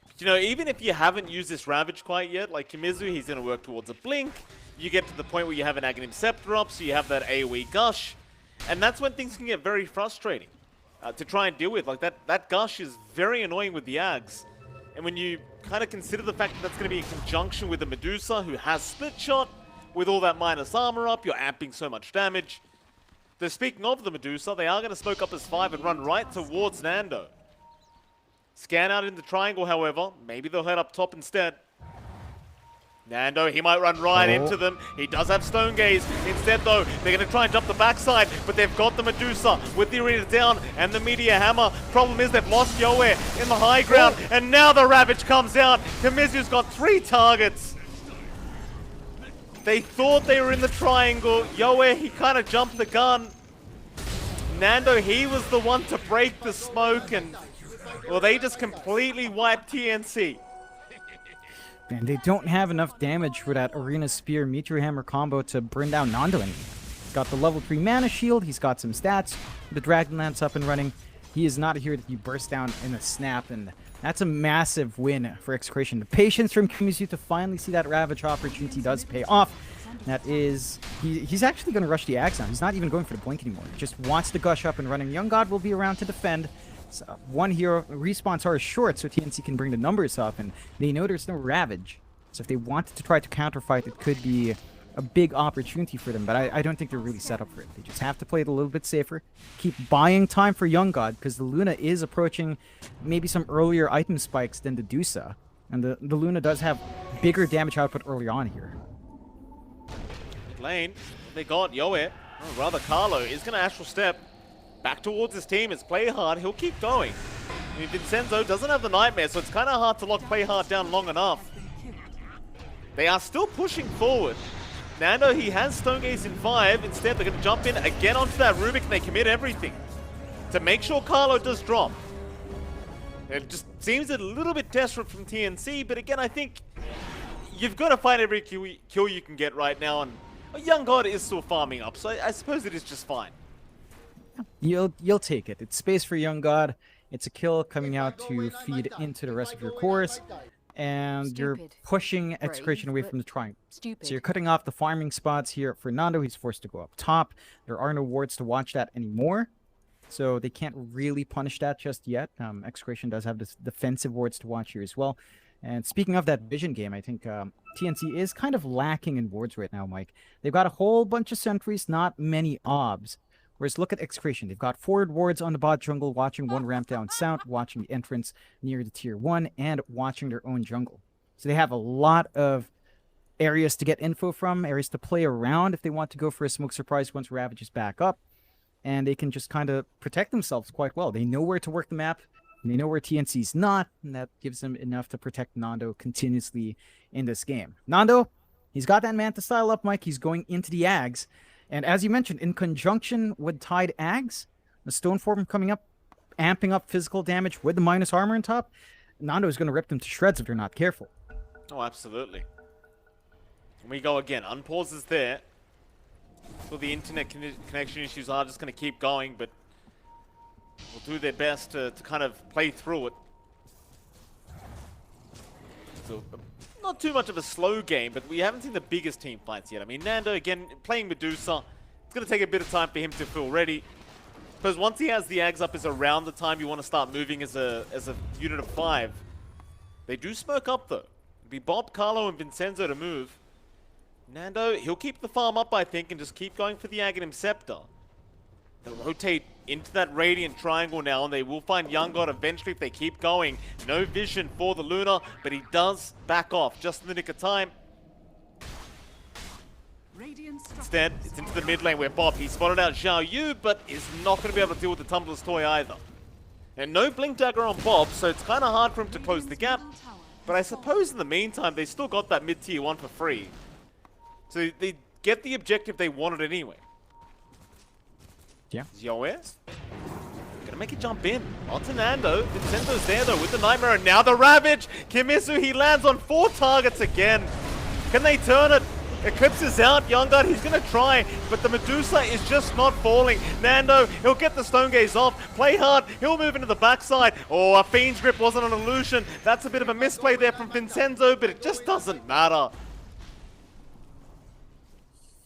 But, you know, even if you haven't used this Ravage quite yet, like Kimizu, he's going to work towards a blink. You get to the point where you have an Aghanim Scepter up, so you have that AoE Gush. And that's when things can get very frustrating to try and deal with. Like that Gush is very annoying with the Ags. And when you kind of consider the fact that that's going to be in conjunction with the Medusa, who has Split Shot, with all that minus armor up, you're amping so much damage. Though speaking of the Medusa, they are going to smoke up as 5 and run right towards Nando. Scan out in the triangle, however. Maybe they'll head up top instead. Nando, he might run right into them. He does have Stone Gaze. Instead, though, they're going to try and jump the backside, but they've got the Medusa with the arena down and the Meteor Hammer. Problem is they've lost Yoe in the high ground, and now the Ravage comes out. Kimizu's got 3 targets. They thought they were in the triangle. Yoe, he kind of jumped the gun. Nando, he was the one to break the smoke, and, well, they just completely wiped TNC. And they don't have enough damage for that Arena Spear Meteor Hammer combo to bring down Nando anymore. He's got the level 3 mana shield, he's got some stats, the Dragon Lance up and running. He is not a hero that you burst down in a snap, and that's a massive win for Execration. The patience from Kimizu to finally see that Ravage opportunity does pay off. That is, he's actually going to rush the Axe now. He's not even going for the blink anymore. He just wants the Gush up and running. Young God will be around to defend. So one hero, respawns are short, so TNC can bring the numbers up, and they know there's no Ravage. So if they wanted to try to counterfight, it could be a big opportunity for them, but I don't think they're really set up for it. They just have to play it a little bit safer, keep buying time for Young God, because the Luna is approaching maybe some earlier item spikes than the Dusa, and the Luna does have bigger damage output early on here. Mid lane, they got Yoe, or rather Carlo, is going to Astral Step back towards his team. It's play hard, he'll keep going. I mean, Vincenzo doesn't have the Nightmare, so it's kind of hard to lock play hard down long enough. They are still pushing forward. Nando, he has Stone Gaze in 5. Instead, they're going to jump in again onto that Rubik, and they commit everything to make sure Carlo does drop. It just seems a little bit desperate from TNC, but again, I think you've got to find every kill you can get right now, and Young God is still farming up, so I suppose it is just fine. You'll take it. It's space for Young God. It's a kill coming out to feed into the rest of your cores. And you're pushing Execration away from the triangle. So you're cutting off the farming spots here for Nando. He's forced to go up top. There are no wards to watch that anymore. So they can't really punish that just yet. Execration does have this defensive wards to watch here as well. And speaking of that vision game, I think TNC is kind of lacking in wards right now, Mike. They've got a whole bunch of sentries, not many obs. Whereas look at Execration. They've got forward wards on the bot jungle, watching one ramp down south, watching the entrance near the tier 1, and watching their own jungle. So they have a lot of areas to get info from, areas to play around if they want to go for a smoke surprise once Ravage is back up. And they can just kind of protect themselves quite well. They know where to work the map. They know where TNC's not, and that gives them enough to protect Nando continuously in this game. Nando, he's got that Manta style up, Mike. He's going into the Ags. And as you mentioned, in conjunction with Tide Ags, the Stone Form coming up, amping up physical damage with the minus armor on top, Nando is going to rip them to shreds if they're not careful. Oh, absolutely. And we go again. Unpause is there. So the internet connection issues are just going to keep going, but will do their best to kind of play through it. So, not too much of a slow game, but we haven't seen the biggest team fights yet. I mean, Nando, again, playing Medusa, it's going to take a bit of time for him to feel ready. Because once he has the Ags up is around the time you want to start moving as a unit of 5. They do smoke up, though. It'll be Bob, Carlo, and Vincenzo to move. Nando, he'll keep the farm up, I think, and just keep going for the Aghanim Scepter. They'll rotate into that Radiant Triangle now, and they will find Young God eventually if they keep going. No vision for the Luna, but he does back off just in the nick of time. Instead, it's into the mid lane where Bob, he spotted out Xiao Yu, but is not going to be able to deal with the Tumbler's Toy either. And no Blink Dagger on Bob, so it's kind of hard for him to close the gap. But I suppose in the meantime, they still got that mid-tier 1 for free. So they get the objective they wanted anyway. Yeah. Yoes gonna make it jump in. Onto Nando. Vincenzo's there though with the Nightmare, and now the Ravage! Kimizu, he lands on 4 targets again. Can they turn it? Eclipse is out. Youngard, he's gonna try, but the Medusa is just not falling. Nando, he'll get the Stone Gaze off. Play hard. He'll move into the backside. Oh, a Fiend's Grip wasn't an illusion. That's a bit of a misplay there from Vincenzo, but it just doesn't matter.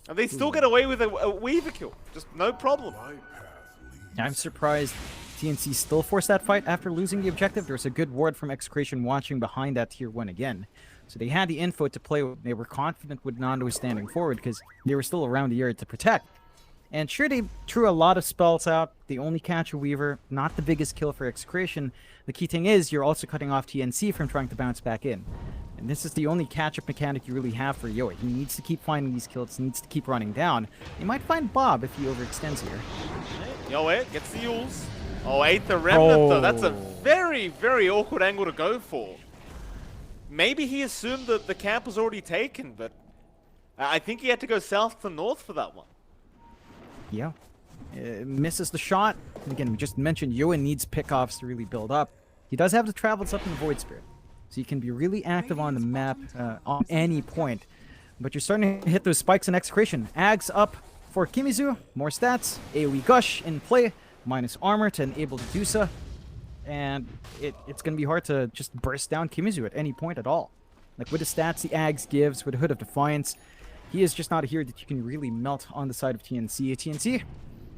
And they still get away with a Weaver kill. Just no problem. I'm surprised TNC still forced that fight after losing the objective. There's a good ward from Execration watching behind that tier 1 again. So they had the info to play with. They were confident with Nando standing forward because they were still around the area to protect. And sure, they threw a lot of spells out. They only catch a Weaver. Not the biggest kill for Execration. The key thing is you're also cutting off TNC from trying to bounce back in. And this is the only catch-up mechanic you really have for Yoa. He needs to keep finding these kills, needs to keep running down. He might find Bob if he overextends here. Yoa gets the Yules. Oh, 8th the Remnant though. That's a very, very awkward angle to go for. Maybe he assumed that the camp was already taken, but I think he had to go south to north for that one. Yeah. Misses the shot. And again, we just mentioned Yoa needs pickoffs to really build up. He does have the travels up in the Void Spirit. So you can be really active on the map on any point. But you're starting to hit those spikes in Execration. Ags up for Kimizu. More stats. AoE Gush in play. Minus armor to enable Medusa. And it's going to be hard to just burst down Kimizu at any point at all. Like with the stats the Ags gives, with the Hood of Defiance, he is just not a hero that you can really melt on the side of TNC. TNC,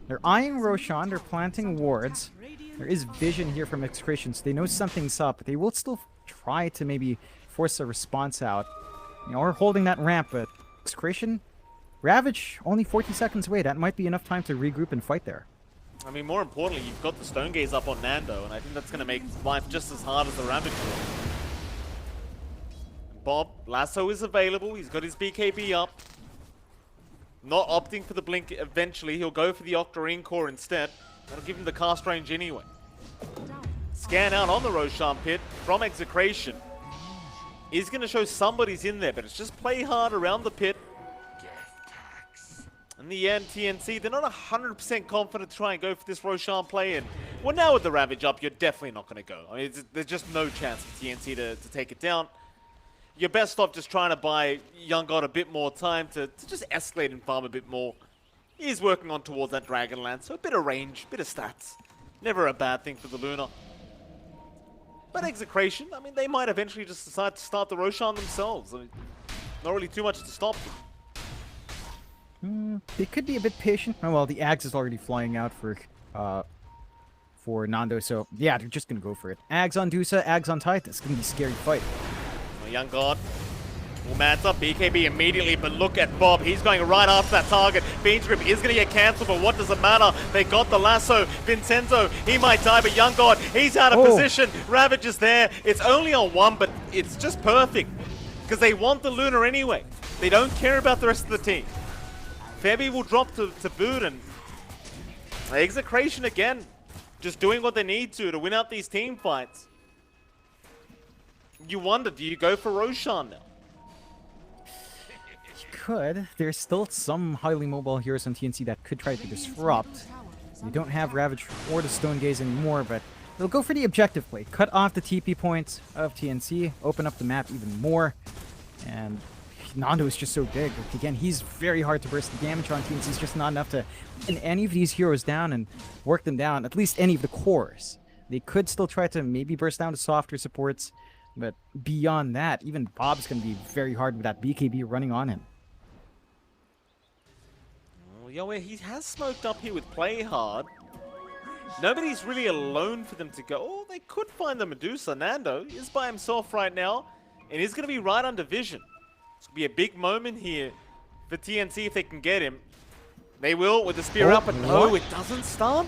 they're eyeing Roshan. They're planting wards. There is vision here from Execration, so they know something's up. But they will still try to maybe force a response out, or holding that ramp. But Execration, Ravage only 40 seconds away. That might be enough time to regroup and fight there. I mean, more importantly, you've got the Stone Gaze up on Nando, and I think that's going to make life just as hard as the Ravage will. Bob, Lasso is available. He's got his BKB up. Not opting for the Blink eventually. He'll go for the Octarine Core instead. That'll give him the cast range anyway. Scan out on the Roshan pit from Execration. Is going to show somebody's in there, but it's just play hard around the pit. In the end, TNC, they're not 100% confident to try and go for this Roshan play. And well, now with the Ravage up, you're definitely not going to go. I mean, there's just no chance for TNC to take it down. You're best off just trying to buy Young God a bit more time to just escalate and farm a bit more. He is working on towards that Dragonlance, so a bit of range, bit of stats. Never a bad thing for the Luna. But Execration, I mean, they might eventually just decide to start the Roshan themselves. I mean, not really too much to stop them. They could be a bit patient. Oh, well, the Ags is already flying out for Nando, so yeah, they're just gonna go for it. Ags on Dusa, Ags on Tide. It's gonna be a scary fight. Well, Young God. Well, Matt's up BKB immediately, but look at Bob. He's going right after that target. Fiend's Grip is going to get cancelled, but what does it matter? They got the lasso. Vincenzo, he might die, but Young God, he's out of position. Ravage is there. It's only on 1, but it's just perfect because they want the Luna anyway. They don't care about the rest of the team. Febby will drop to boot, and Execration again. just doing what they need to win out these team fights. You wonder, do you go for Roshan now? You could. There's still some highly mobile heroes on TNC that could try to disrupt. We don't have Ravage or the Stone Gaze anymore, but they'll go for the objective play. Cut off the TP points of TNC, open up the map even more, and Nando is just so big. Like, again, he's very hard to burst. The damage on TNC is just not enough to pin any of these heroes down and work them down, at least any of the cores. They could still try to maybe burst down the softer supports, but beyond that, even Bob's going to be very hard with that BKB running on him. Well, Yoe, he has smoked up here with Play Hard. Nobody's really alone for them to go. Oh, they could find the Medusa. Nando is by himself right now, and he's going to be right under vision. It's going to be a big moment here for TNC if they can get him. They will with the spear up, but no, it doesn't stun.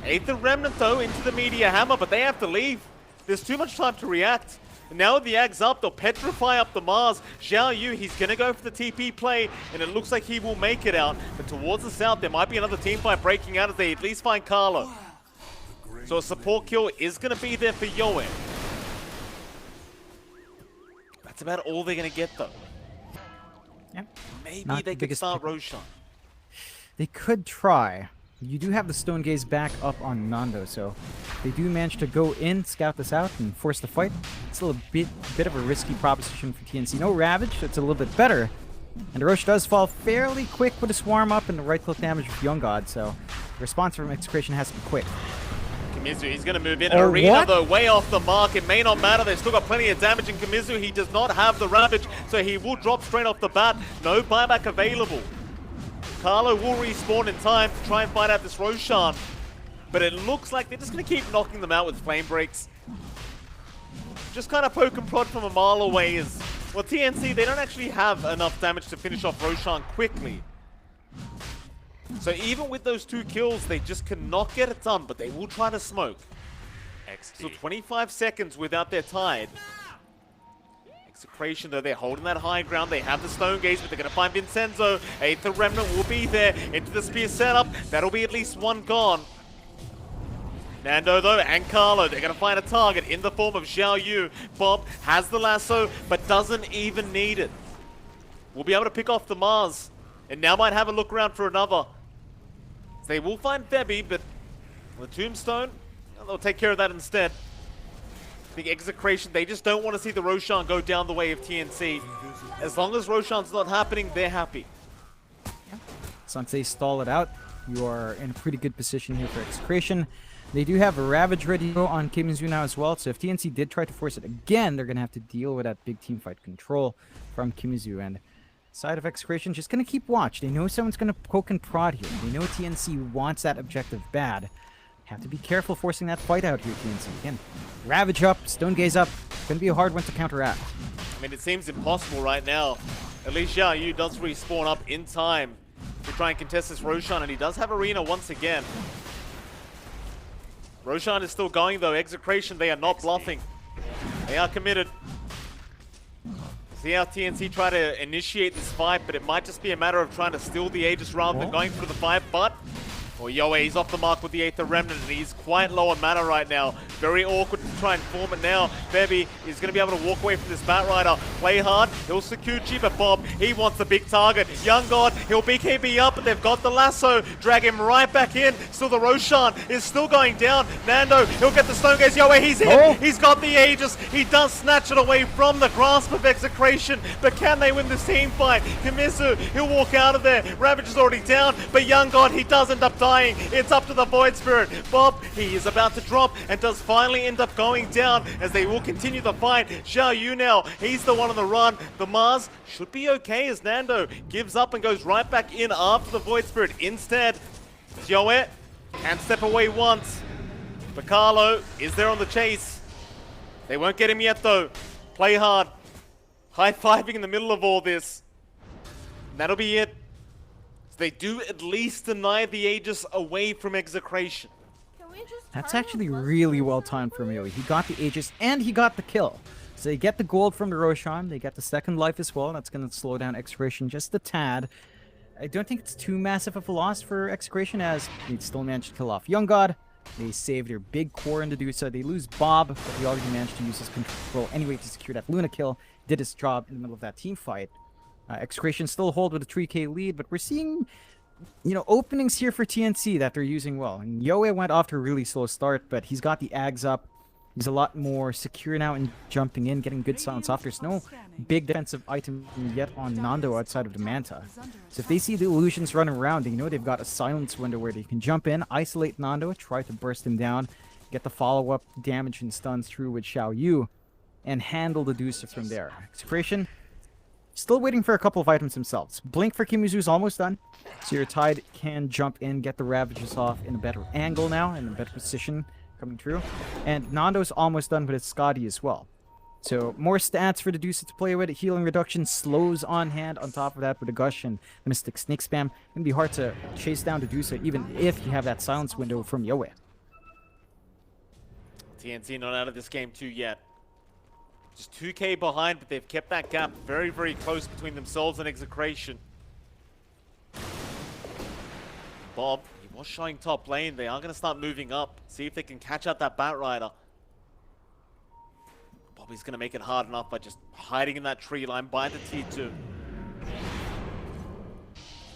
Aether Remnant, though, into the Meteor Hammer, but they have to leave. There's too much time to react. And now with the Ags up, they'll petrify up the Mars. Xiao Yu, he's going to go for the TP play, and it looks like he will make it out. But towards the south, there might be another team fight breaking out as they at least find Carlo. So a support kill is going to be there for Yoe. That's about all they're going to get, though. Yep. Maybe Not they the could biggest start pick. Roshan. They could try. You do have the Stone Gaze back up on Nando, so they do manage to go in, scout this out, and force the fight. It's still a bit of a risky proposition for TNC. No Ravage, so it's a little bit better. And Roche does fall fairly quick with a Swarm up and the right-click damage with Young God, so the response from Execration has to be quick. Kamizu, he's going to move in. Arena, though, way off the mark. It may not matter. They've still got plenty of damage in Kamizu. He does not have the Ravage, so he will drop straight off the bat. No buyback available. Carlo will respawn in time to try and find out this Roshan. But it looks like they're just going to keep knocking them out with flame breaks. Just kind of poke and prod from a mile away is... Well, TNC, they don't actually have enough damage to finish off Roshan quickly. So even with those 2 kills, they just cannot get it done, but they will try to smoke. So 25 seconds without their tide. Execration, though, they're holding that high ground. They have the Stone Gaze, but they're going to find Vincenzo. Aether Remnant will be there into the spear setup. That'll be at least one gone. Nando, though, and Carlo, they're going to find a target in the form of Xiao Yu. Bob has the lasso, but doesn't even need it. We'll be able to pick off the Mars, and now might have a look around for another. They will find Febby, but the Tombstone, they'll take care of that instead. The Execration, they just don't want to see the Roshan go down the way of TNC. As long as Roshan's not happening, they're happy. As long as they stall it out, you are in a pretty good position here for Execration. They do have a Ravage ready to go on Kimizu now as well, so if TNC did try to force it again, they're going to have to deal with that big team fight control from Kimizu. And side of Execration just going to keep watch. They know someone's going to poke and prod here. They know TNC wants that objective bad. Have to be careful forcing that fight out here, TNC. Again, Ravage up, Stone Gaze up. Going to be a hard one to counteract. I mean, it seems impossible right now. At least Xiao Yu does respawn up in time to try and contest this Roshan, and he does have Arena once again. Roshan is still going, though. Execration, they are not bluffing. They are committed. See how TNC try to initiate this fight, but it might just be a matter of trying to steal the Aegis rather than going for the fight, but... Well, Yoe, he's off the mark with the Aether Remnant, and he's quite low on mana right now. Very awkward to try and form it now. Bebby is going to be able to walk away from this Batrider. Play hard, he'll Sakuchi, but Bob, he wants the big target. Young God, he'll BKB up, but they've got the lasso. Drag him right back in. Still the Roshan is still going down. Nando, he'll get the Stone Gaze. Yoe, he's in. He's got the Aegis. He does snatch it away from the grasp of Execration, but can they win this team fight? Kamizu, he'll walk out of there. Ravage is already down, but Young God, he does end up dying. It's up to the Void Spirit. Bob, he is about to drop and does finally end up going down as they will continue the fight. Xiao Yu now, he's the one on the run. The Mars should be okay as Nando gives up and goes right back in after the Void Spirit. Instead, Yoe can step away once. But Carlo is there on the chase. They won't get him yet though. Play hard. High-fiving in the middle of all this. And that'll be it. They do at least deny the Aegis away from Execration. That's actually really well timed from Yoe. He got the Aegis and he got the kill. So they get the gold from the Roshan. They get the second life as well. That's going to slow down Execration just a tad. I don't think it's too massive of a loss for Execration as he still managed to kill off Young God. They save their big core in the Dusa. They lose Bob, but he already managed to use his control anyway to secure that Luna kill. Did his job in the middle of that team fight. Execration still hold with a 3k lead, but we're seeing, you know, openings here for TNC that they're using well. And Yoe went off to a really slow start, but he's got the Ags up. He's a lot more secure now in jumping in, getting good silence off. There's no big defensive item yet on Nando outside of the Manta. So if they see the illusions running around, they know they've got a silence window where they can jump in, isolate Nando, try to burst him down, get the follow-up damage and stuns through with Xiao Yu, and handle the Deucer from there. Execration, still waiting for a couple of items themselves. Blink for Kimizu's almost done. So your Tide can jump in, get the Ravages off in a better angle now, in a better position coming through. And Nando's almost done with his Scotty as well. So more stats for the Deuce to play with. Healing reduction, slows on hand. On top of that with the Gush and the Mystic Snake Spam. It's going to be hard to chase down the Deuce even if you have that silence window from Yoe. TNC not out of this game too yet. Just 2k behind, but they've kept that gap very, very close between themselves and Execration. Bob, he was showing top lane. They are going to start moving up. See if they can catch out that Batrider. Bobby's going to make it hard enough by just hiding in that tree line by the T2.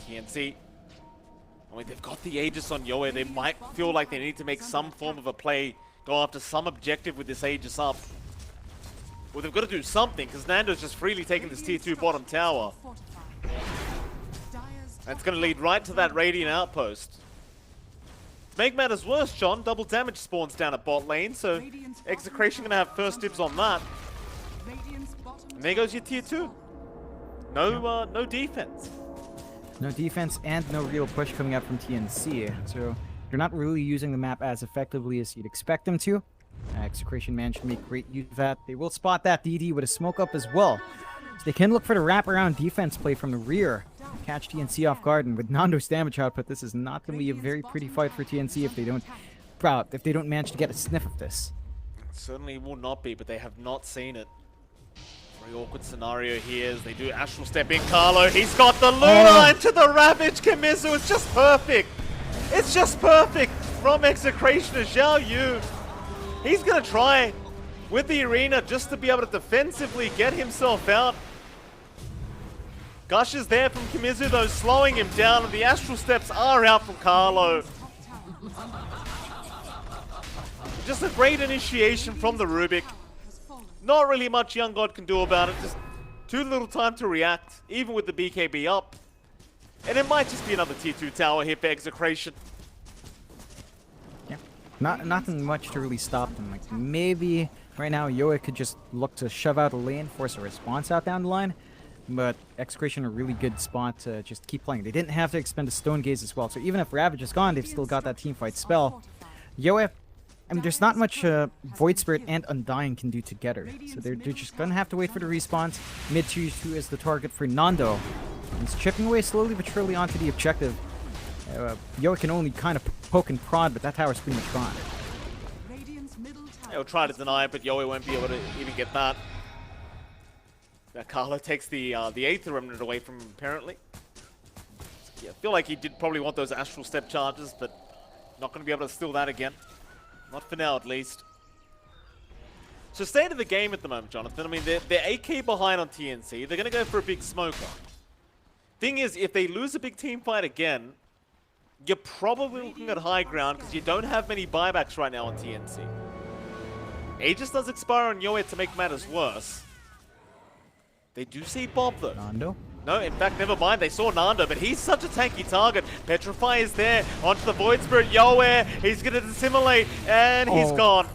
TNC. I mean, they've got the Aegis on Yoe. They might feel like they need to make some form of a play, go after some objective with this Aegis up. Well, they've got to do something, because Nando's just freely taking this tier 2 bottom tower. And it's going to lead right to that Radiant outpost. To make matters worse, John, double damage spawns down at bot lane, so Execration going to have first dibs on that. And there goes your tier 2. No defense. No defense and no real push coming out from TNC. So they're not really using the map as effectively as you'd expect them to. Execration managed to make great use of that. They will spot that DD with a smoke up as well. So they can look for the wraparound defense play from the rear. Catch TNC off guard, and with Nando's damage output, this is not going to be a very pretty fight for TNC if they don't manage to get a sniff of this. It certainly will not be, but they have not seen it. Very awkward scenario here as they do Astral Step in Carlo. He's got the Luna into the Ravage Kimizu. It's just perfect. It's just perfect from Execration as Xiao Yu. He's going to try with the arena just to be able to defensively get himself out. Gush is there from Kimizu though, slowing him down, and the Astral Steps are out from Carlo. Just a great initiation from the Rubik. Not really much Young God can do about it, just too little time to react, even with the BKB up. And it might just be another tier 2 tower here for Execration. Nothing much to really stop them. Like maybe right now Yoe could just look to shove out a lane, force a response out down the line. But Execration a really good spot to just keep playing. They didn't have to expend a Stone Gaze as well. So even if Ravage is gone, they've still got that teamfight spell. Yoe, I mean, there's not much Void Spirit and Undying can do together. So they're just going to have to wait for the response. Mid 2 is the target for Nando. He's chipping away slowly but surely onto the objective. Yoe can only kind of poke and prod, but that tower's pretty much gone. He'll try to deny it, but Yoe won't be able to even get that. Carlo takes the Aether Remnant away from him, apparently. Yeah, I feel like he did probably want those Astral Step charges, but not going to be able to steal that again. Not for now, at least. So state of the game at the moment, Jonathan. I mean, they're 8k behind on TNC. They're going to go for a big smoker. Thing is, if they lose a big team fight again, you're probably looking at high ground because you don't have many buybacks right now on TNC. Aegis does expire on Yoe to make matters worse. They do see Bob though. Nando? No, in fact, never mind. They saw Nando, but he's such a tanky target. Petrify is there onto the Void Spirit. Yoe, he's going to dissimulate, and he's gone.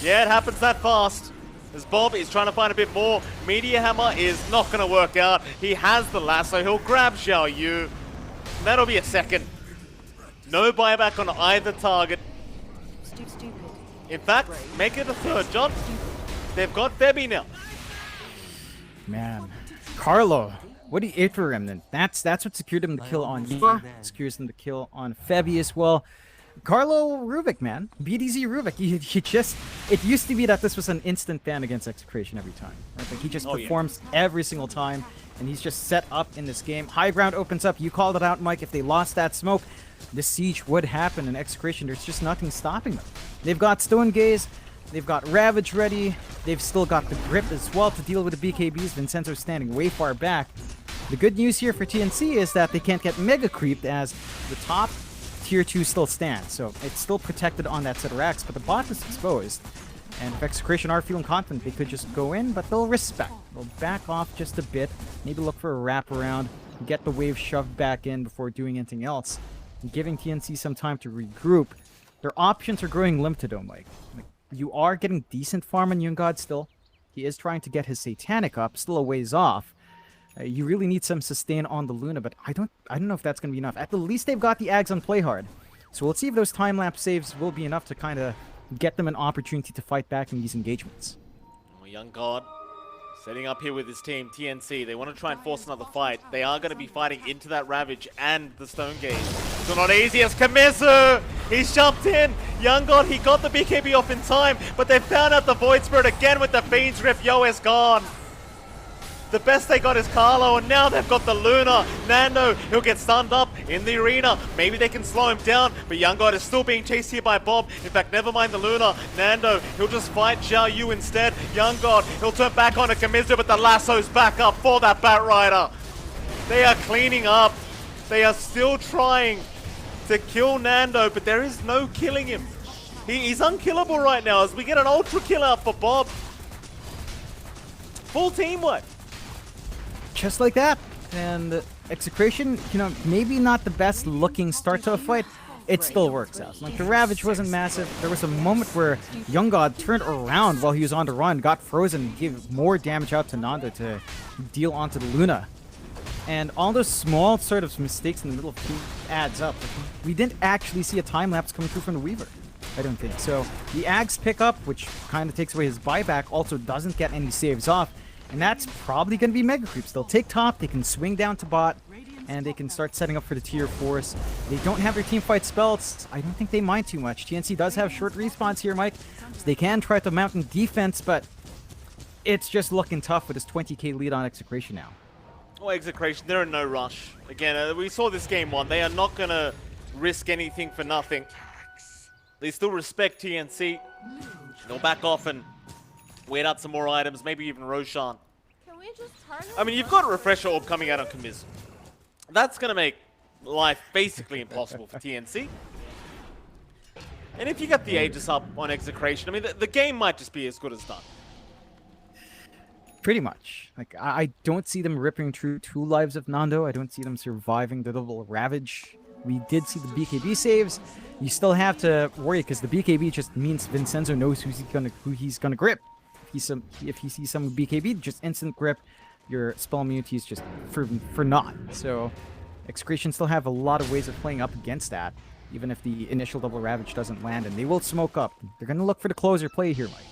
Yeah, it happens that fast. As Bob is trying to find a bit more. Meteor Hammer is not going to work out. He has the lasso. He'll grab Xiao Yu. That'll be a second. No buyback on either target. In fact, make it a third, John. They've got Febby now. Man, Carlo, what do you eat for him then? That's what secured him the kill on Eva, secures him the kill on Febby as well. Carlo Rubik, man, BDZ Rubik. He just, it used to be that this was an instant ban against Execration every time. Right? Like he just performs every single time, and he's just set up in this game. High ground opens up. You called it out, Mike. If they lost that smoke, this siege would happen in Execration. There's just nothing stopping them. They've got Stone Gaze, they've got Ravage ready, they've still got the grip as well to deal with the BKBs. Vincenzo's standing way far back. The good news here for TNC is that they can't get mega creeped as the top tier 2 still stands. So it's still protected on that set of racks, but the bot is exposed. And if Execration are feeling confident, they could just go in, but they'll respect. They'll back off just a bit, maybe look for a wraparound, get the wave shoved back in before doing anything else, and giving TNC some time to regroup. Their options are growing limited, though, Mike. Like, you are getting decent farm on Young God still. He is trying to get his Satanic up, still a ways off. You really need some sustain on the Luna, but I don't know if that's going to be enough. At the least, they've got the Ags on play hard. So we'll see if those time-lapse saves will be enough to kind of get them an opportunity to fight back in these engagements. Oh, Young God setting up here with his team, TNC. They want to try and force another fight. They are going to be fighting into that Ravage and the Stone Gate. It's not easy as Kamizu! He's jumped in! Young God, he got the BKB off in time, but they found out the Void Spirit again with the Fiend's Rift. Yo is gone. The best they got is Carlo, and now they've got the Luna. Nando, he'll get stunned up in the arena. Maybe they can slow him down, but Young God is still being chased here by Bob. In fact, never mind the Luna. Nando, he'll just fight Xiao Yu instead. Young God, he'll turn back on to Kamizu, but the lasso's back up for that Bat Rider. They are cleaning up. They are still trying to kill Nando, but there is no killing him. He's unkillable right now as we get an ultra kill out for Bob. Full teamwork. Just like that. And Execration, you know, maybe not the best looking start to a fight. It still works out. Like, the Ravage wasn't massive. There was a moment where Young God turned around while he was on the run, got frozen, and gave more damage out to Nando to deal onto the Luna. And all those small sort of mistakes in the middle of the team adds up. We didn't actually see a time-lapse coming through from the Weaver. I don't think. So the Ags pick up, which kind of takes away his buyback, also doesn't get any saves off. And that's probably going to be Mega Creeps. They'll take top, they can swing down to bot, and they can start setting up for the tier 4s. They don't have their team fight spells. I don't think they mind too much. TNC does have short respawns here, Mike, so they can try to mount in defense, but it's just looking tough with his 20k lead on Execration now. Well, Execration, they're in no rush. Again, we saw this game one. They are not going to risk anything for nothing. They still respect TNC. They'll back off and wait out some more items, maybe even Roshan. Can we just turn I mean, you've got a Refresher Orb coming out on Kamizu. That's going to make life basically impossible for TNC. And if you get the Aegis up on Execration, I mean, the game might just be as good as done. Pretty much. Like, I don't see them ripping through 2 lives of Nando. I don't see them surviving the double Ravage. We did see the BKB saves. You still have to worry because the BKB just means Vincenzo knows who he's gonna grip. If he sees some BKB, just instant grip. Your spell immunity is just for naught. So Execration still have a lot of ways of playing up against that, even if the initial double Ravage doesn't land, and they will smoke up. They're gonna look for the closer play here, Mike.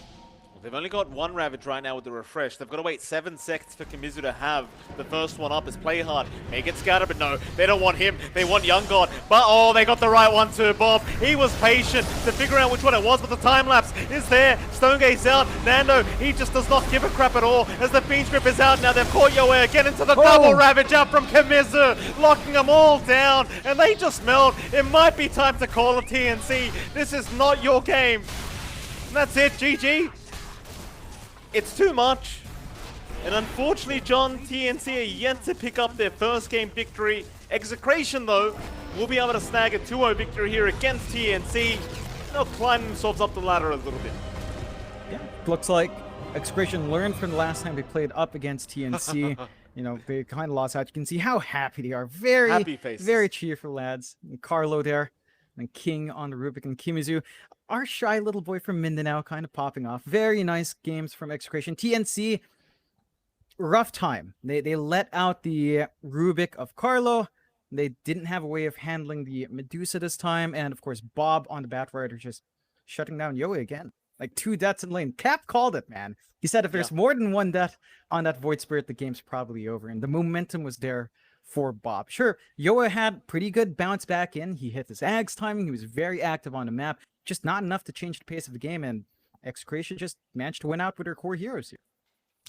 They've only got 1 Ravage right now with the refresh. They've got to wait 7 seconds for Kamizu to have the first one up as play hard. May get scattered, but no, they don't want him. They want Young God. But oh, they got the right one too, Bob. He was patient to figure out which one it was, but the time lapse is there. Stonegate's out. Nando, he just does not give a crap at all as the Fiend's Grip is out now. They've caught Yoe again into the double Ravage out from Kamizu, locking them all down, and they just melt. It might be time to call a TNC. This is not your game. And that's it, GG. It's too much. And unfortunately, John, TNC are yet to pick up their first game victory. Execration, though, will be able to snag a 2-0 victory here against TNC. They'll climb themselves up the ladder a little bit. Yeah, looks like Execration learned from the last time they played up against TNC. You know, they kind of lost out. You can see how happy they are. Very, happy faces. Very cheerful lads. And Carlo there, and King on the Rubik, and Kimizu. Our shy little boy from Mindanao kind of popping off. Very nice games from Execration. TNC, rough time. They let out the Rubik of Carlo. They didn't have a way of handling the Medusa this time. And, of course, Bob on the Bat Rider just shutting down Yoe again. Like 2 deaths in lane. Cap called it, man. He said if there's more than 1 death on that Void Spirit, the game's probably over. And the momentum was there for Bob. Sure, Yoa had pretty good bounce back in. He hit his Ags timing. He was very active on the map. Just not enough to change the pace of the game, and Execration just managed to win out with their core heroes here.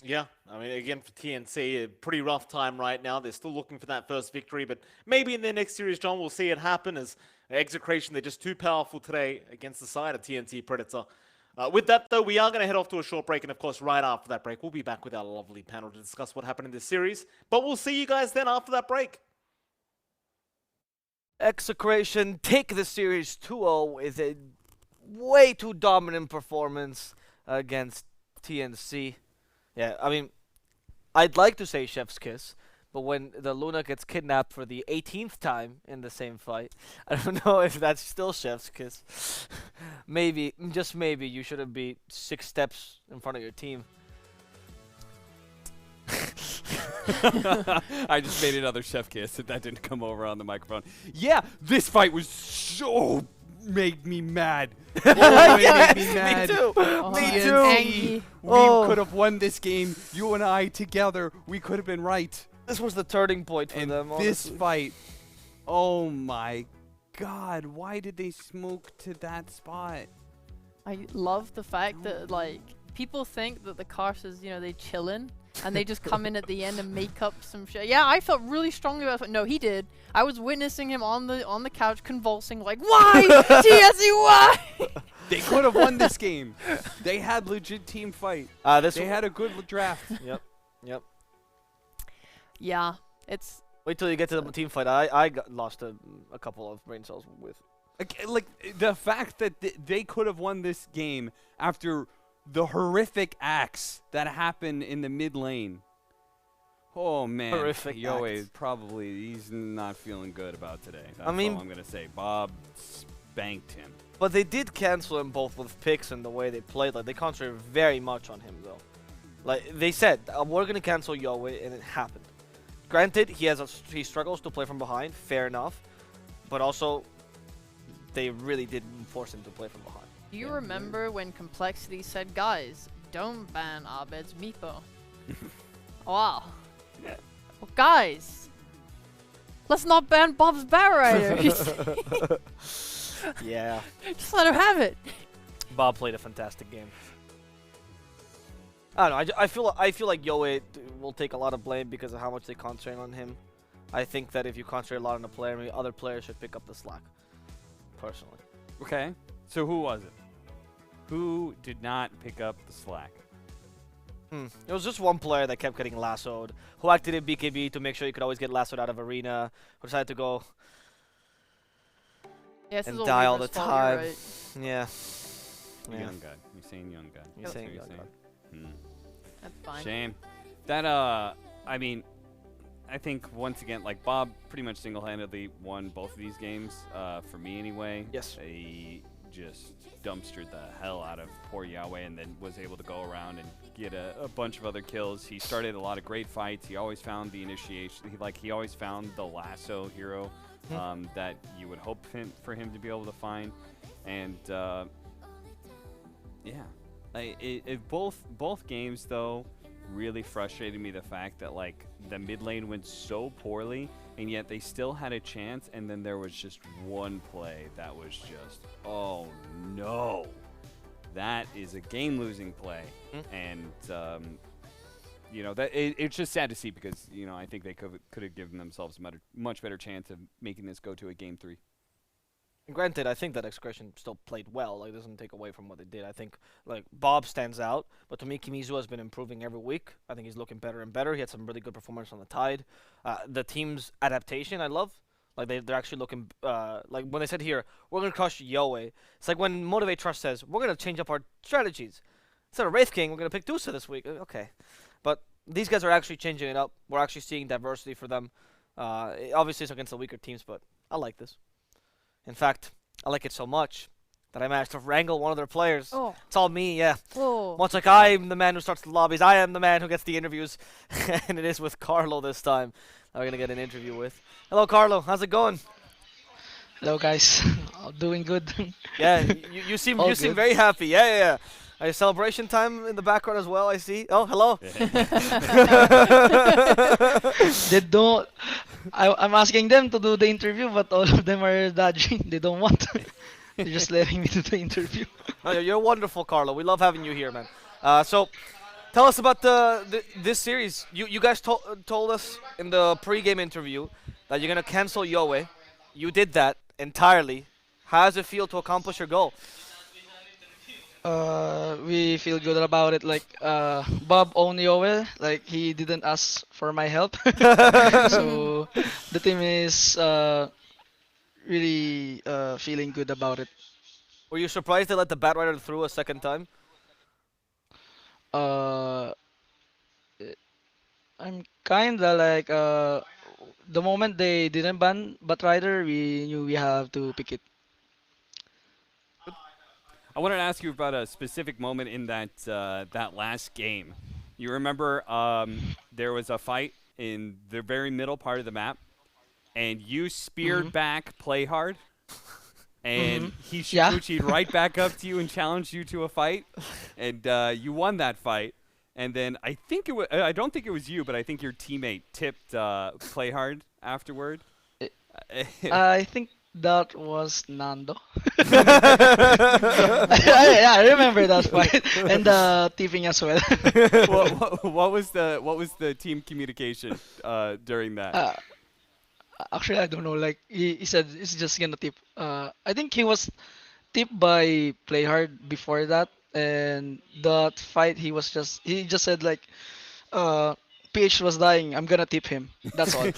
Yeah, I mean, again, for TNC, a pretty rough time right now. They're still looking for that first victory, but maybe in their next series, John, we'll see it happen as Execration, they're just too powerful today against the side of TNC Predator. With that, though, we are going to head off to a short break, and of course, right after that break, we'll be back with our lovely panel to discuss what happened in this series. But we'll see you guys then after that break. Execration take the series 2-0 with a way too dominant performance against TNC. Yeah, I mean, I'd like to say chef's kiss, but when the Luna gets kidnapped for the 18th time in the same fight, I don't know if that's still chef's kiss. Maybe, just maybe, you shouldn't be 6 steps in front of your team. I just made another chef kiss and that didn't come over on the microphone. Yeah, this fight was so made me mad. Oh, it made me mad. Me too. Me too. Angie. We could have won this game. You and I together, we could have been right. This was the turning point for And them. this honestly. fight, oh my God, why did they smoke to that spot? I love the fact that like people think that the Carses, you know, they chillin' and they just come in at the end and make up some shit. Yeah, I felt really strongly about it. No, he did. I was witnessing him on the couch convulsing like, why? TSE, why? They could have won this game. They had legit team fight. They had a good draft. Yep. Yeah, it's Wait till you get to the team fight. I lost a couple of brain cells with. Like the fact that they could have won this game after the horrific acts that happened in the mid lane. Oh man, Horrific Yoe acts. probably he's not feeling good about today. That's I mean, all I'm gonna say. Bob spanked him. But they did cancel him both with picks and the way they played. Like they concentrated very much on him though. Like they said, we're gonna cancel Yoe, and it happened. Granted, he struggles to play from behind. Fair enough, but also they really did force him to play from behind. Do you remember when Complexity said, guys, don't ban Abed's Meepo? Wow. Well, guys, let's not ban Bob's Barrier. Yeah, Just let him have it. Bob played a fantastic game. I don't know. I feel like Yoe will take a lot of blame because of how much they concentrate on him. I think that if you concentrate a lot on a player, maybe other players should pick up the slack. Personally. Okay, so who was it? Who did not pick up the slack? It was just one player that kept getting lassoed, who acted in BKB to make sure you could always get lassoed out of arena, who decided to go Yeah, this and is die all Weaver's the fault, you're time. right. Yeah. Yeah. Young guy. You're saying young guy. You're That's saying what young you're guy. saying. That's fine. Shame. That I mean, I think once again, like Bob pretty much single-handedly won both of these games, for me anyway. Yes. He just dumpstered the hell out of poor Yahweh and then was able to go around and get a bunch of other kills. He started a lot of great fights. He always found the initiation. He always found the lasso hero that you would hope for him to be able to find. And yeah, both games though really frustrated me, the fact that like the mid lane went so poorly and yet they still had a chance, and then there was just one play that was just, oh no, that is a game losing play. And you know, that it's just sad to see, because you know, I think they could have given themselves a much better chance of making this go to a game 3. Granted, I think that Execration still played well. Like, it doesn't take away from what they did. I think, like, Bob stands out, but to me, Kimizu has been improving every week. I think he's looking better and better. He had some really good performance on the Tide. The team's adaptation, I love. Like, they're actually looking, like, when they said here, we're going to crush Yoe, it's like when Motivate Trust says, we're going to change up our strategies. Instead of Wraith King, we're going to pick Dusa this week. Okay. But these guys are actually changing it up. We're actually seeing diversity for them. Obviously, it's against the weaker teams, but I like this. In fact, I like it so much that I managed to wrangle one of their players. Oh. It's all me, yeah. Oh. Much like I'm the man who starts the lobbies, I am the man who gets the interviews. And it is with Carlo this time that we're going to get an interview with. Hello, Carlo. How's it going? Hello, guys. Doing good. Yeah, you seem All seem good. very happy. Yeah. Celebration time in the background as well, I see. Oh, hello. They don't. I'm asking them to do the interview, but all of them are dodging. They don't want. They're just letting me do the interview. Oh, you're wonderful, Carlo. We love having you here, man. So, tell us about this series. You guys told us in the pre-game interview that you're gonna cancel Yoe. You did that, entirely. How does it feel to accomplish your goal? We feel good about it. Like Bob Onyoe, like he didn't ask for my help, so the team is really feeling good about it. Were you surprised they let the Batrider through a second time? Uh, I'm kinda like the moment they didn't ban Batrider, we knew we have to pick it. I wanted to ask you about a specific moment in that last game. You remember there was a fight in the very middle part of the map, and you speared back play hard, and he Yeah. Shikuchi'd right back up to you and challenged you to a fight, and you won that fight. And then I don't think it was you, but I think your teammate tipped play hard afterward. I think that was Nando. Yeah, I remember that fight and the tipping as well. what was the team communication during that? Actually, I don't know. Like he said, it's just gonna tip. I think he was tipped by Play Hard before that, and that fight he just said like, PH was dying. I'm gonna tip him. That's all.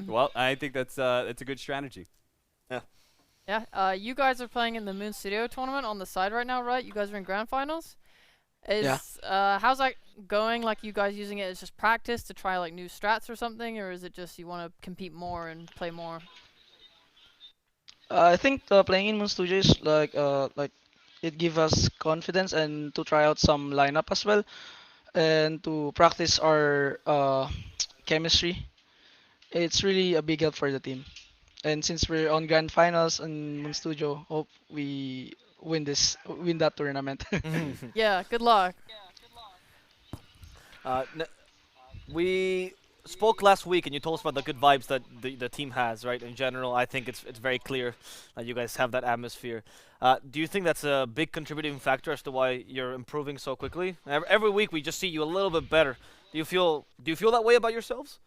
Well, I think that's a good strategy. Yeah, you guys are playing in the Moon Studio tournament on the side right now, right? You guys are in grand finals. How's that going? Like, you guys using it as just practice to try like new strats or something, or is it just you want to compete more and play more? I think playing in Moon Studio is like it gives us confidence and to try out some lineup as well and to practice our chemistry. It's really a big help for the team. And since we're on grand finals in Moon Studio, hope we win that tournament. Yeah, good luck. We spoke last week, and you told us about the good vibes that the team has, right? In general, I think it's very clear that you guys have that atmosphere. Do you think that's a big contributing factor as to why you're improving so quickly? Every week we just see you a little bit better. Do you feel that way about yourselves?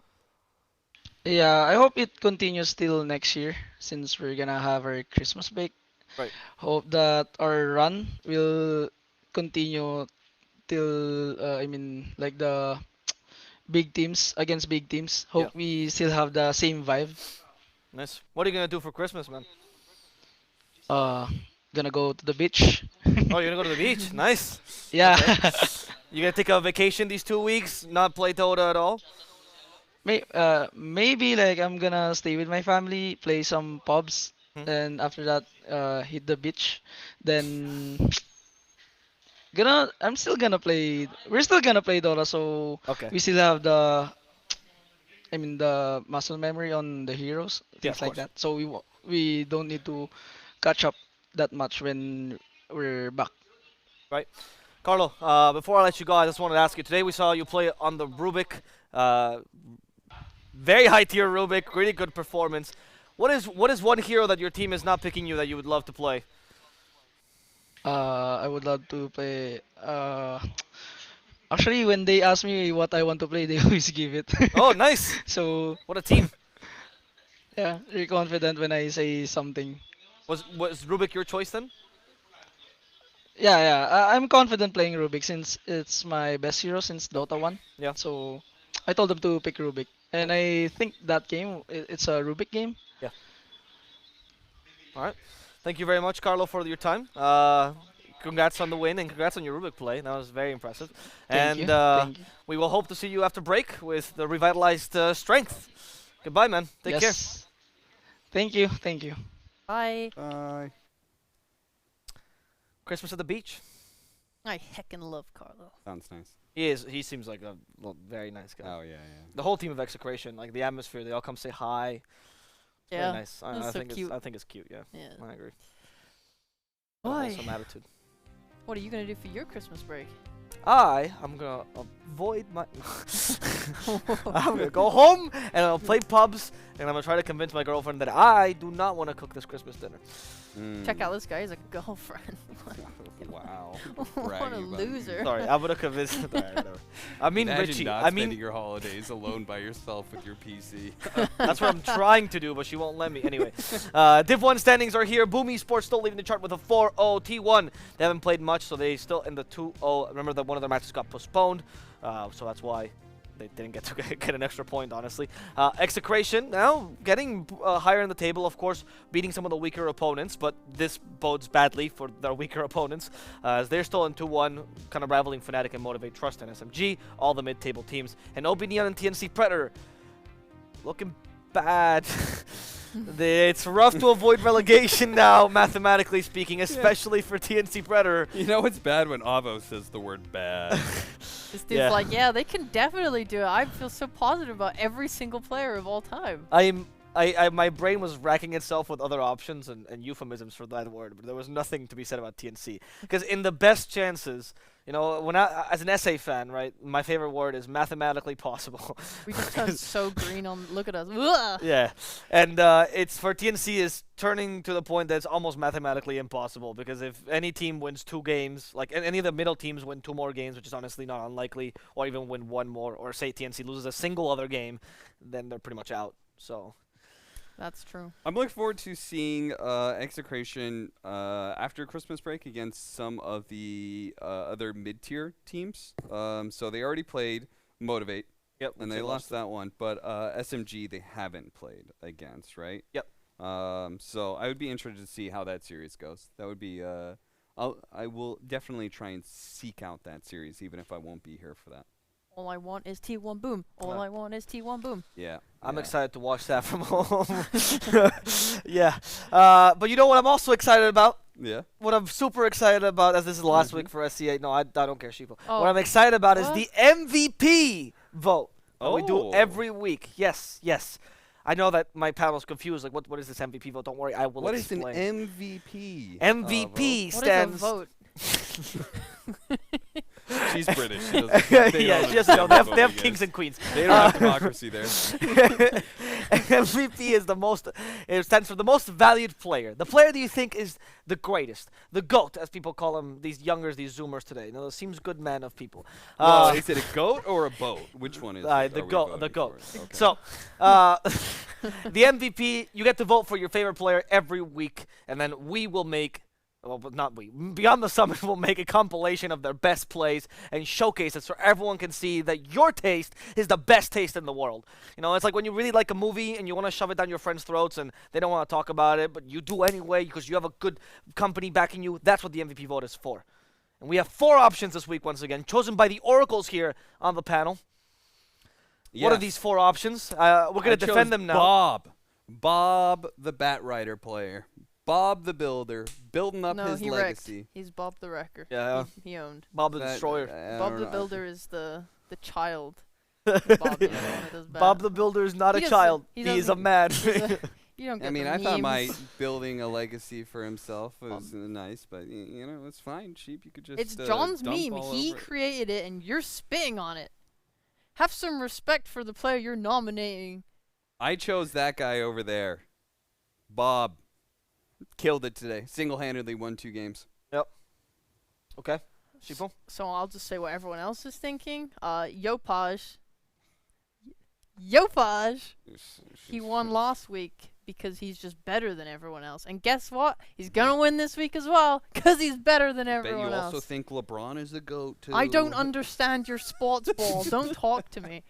Yeah, I hope it continues till next year since we're gonna have our Christmas break. Right. Hope that our run will continue till I mean like the big teams against big teams. Yeah. Hope we still have the same vibe. Nice. What are you gonna do for Christmas, man? Uh, gonna go to the beach. Oh, you're gonna go to the beach. Nice. Yeah. You gonna take a vacation these 2 weeks, not play Dota at all? Maybe like I'm gonna stay with my family, play some pubs, and after that, hit the beach. Then I'm still gonna play. We're still gonna play Dota, so Okay. we still have the muscle memory on the heroes, Yeah, things of like course. that. So we don't need to catch up that much when we're back. Right. Carlo, before I let you go, I just wanted to ask you. Today we saw you play on the Rubik. Very high tier Rubik, really good performance. What is one hero that your team is not picking you that you would love to play? I would love to play. Actually, when they ask me what I want to play, they always give it. Oh, nice. So What a team. yeah, very confident when I say something. Was Rubik your choice then? Yeah. I'm confident playing Rubik since it's my best hero since Dota 1. Yeah. So I told them to pick Rubik. And I think that game, it's a Rubik game. Yeah. All right. Thank you very much, Carlo, for your time. Congrats on the win and congrats on your Rubik play. That was very impressive. Thank you. And Thank you. we will hope to see you after break with the revitalized strength. Goodbye, man. Take care. Yes. Thank you. Thank you. Bye. Bye. Christmas at the beach. I heckin' love Carlo. Sounds nice. He seems like a very nice guy. Oh yeah, yeah. The whole team of Execration, like the atmosphere, they all come say hi. It's Yeah. very nice. I That's so think cute. I think it's cute. Yeah, Yeah. I agree. Why? Some attitude. What are you gonna do for your Christmas break? I'm gonna avoid my. I'm gonna go home and I'll play pubs and I'm gonna try to convince my girlfriend that I do not want to cook this Christmas dinner. Check out this guy. He's a girlfriend. Wow. What a Bragging about it. loser. Sorry, I'm gonna convince. I mean Imagine Richie. not I spending mean your holidays alone by yourself with your PC. that's what I'm trying to do, but she won't let me. Anyway, Div 1 standings are here. Boom Esports still leading the chart with a 4-0. T1, they haven't played much, so they still in the 2-0. Remember that one of their matches got postponed, so that's why they didn't get to get an extra point, honestly. Execration now getting higher in the table, of course, beating some of the weaker opponents, but this bodes badly for their weaker opponents, as they're still in 2-1, kind of rivaling Fnatic and Motivate, Trust, and SMG, all the mid-table teams. And OB Neon and TNC Predator looking bad. It's rough to avoid relegation now, mathematically speaking, especially for TNC Predator. You know it's bad when Avo says the word bad. This dude's like, yeah, they can definitely do it. I feel so positive about every single player of all time. My brain was racking itself with other options and euphemisms for that word, but there was nothing to be said about TNC. Because in the best chances, you know, when as an SA fan, right, my favorite word is mathematically possible. We just turned so green on. Look at us. Ugh. Yeah, and it's for TNC is turning to the point that it's almost mathematically impossible, because if any team wins 2 games, like any of the middle teams win 2 more games, which is honestly not unlikely, or even win 1 more, or say TNC loses a single other game, then they're pretty much out. So. That's true. I'm looking forward to seeing Execration after Christmas break against some of the other mid-tier teams. So they already played Motivate, and they lost that one. But SMG they haven't played against, right? Yep. So I would be interested to see how that series goes. That would be. I will definitely try and seek out that series, even if I won't be here for that. All I want is T1 Boom. All I want is T1 Boom. Yeah. I'm excited to watch that from home. Yeah. But you know what I'm also excited about? Yeah. What I'm super excited about, as this is the last week for SCA. No, I don't care, Sheeple. Oh. What I'm excited about is the MVP vote that we do Oh. every week. Yes, yes. I know that my panel's confused. Like, what is this MVP vote? Don't worry, I will What is explain. an MVP? MVP What stands. is a vote? She's British. She doesn't, Yeah, she doesn't know. They have kings and queens. They don't have democracy there. MVP is the most. It stands for the most valued player. The player that you think is the greatest, the GOAT, as people call them. These youngers, these Zoomers today. You know, seems good man of people. Is it a goat or a boat? Which one is it? The Are we GOAT. The voting GOAT. for? Okay. So, the MVP, you get to vote for your favorite player every week, and then we will make. Well, but not we. Beyond the Summit will make a compilation of their best plays and showcase it so everyone can see that your taste is the best taste in the world. You know, it's like when you really like a movie and you want to shove it down your friends' throats and they don't want to talk about it, but you do anyway because you have a good company backing you. That's what the MVP vote is for. And we have 4 options this week once again, chosen by the oracles here on the panel. What are these 4 options? We're going to defend them now. Bob, the Batrider player. Bob the Builder, building up his he legacy. wrecked. He's Bob the Wrecker. Yeah. He owned. Bob the Destroyer. Bob the Builder is the child. Bob the one that does bad. Bob the Builder is not He a doesn't- child. he He is a doesn't- man. You don't get I mean, the I thought my memes. building a legacy for himself was nice, but you know, it's fine. Sheep, you could just. It's John's dump meme. all He over it. created it, and you're spitting on it. Have some respect for the player you're nominating. I chose that guy over there. Bob. Killed it today. Single-handedly won 2 games. Yep. Okay. Sheeple? So I'll just say what everyone else is thinking. Yopaj. Yopaj. He won last week because he's just better than everyone else. And guess what? He's gonna win this week as well because he's better than Bet everyone you else. also think LeBron is the GOAT, too. I don't understand your sports ball. Don't talk to me.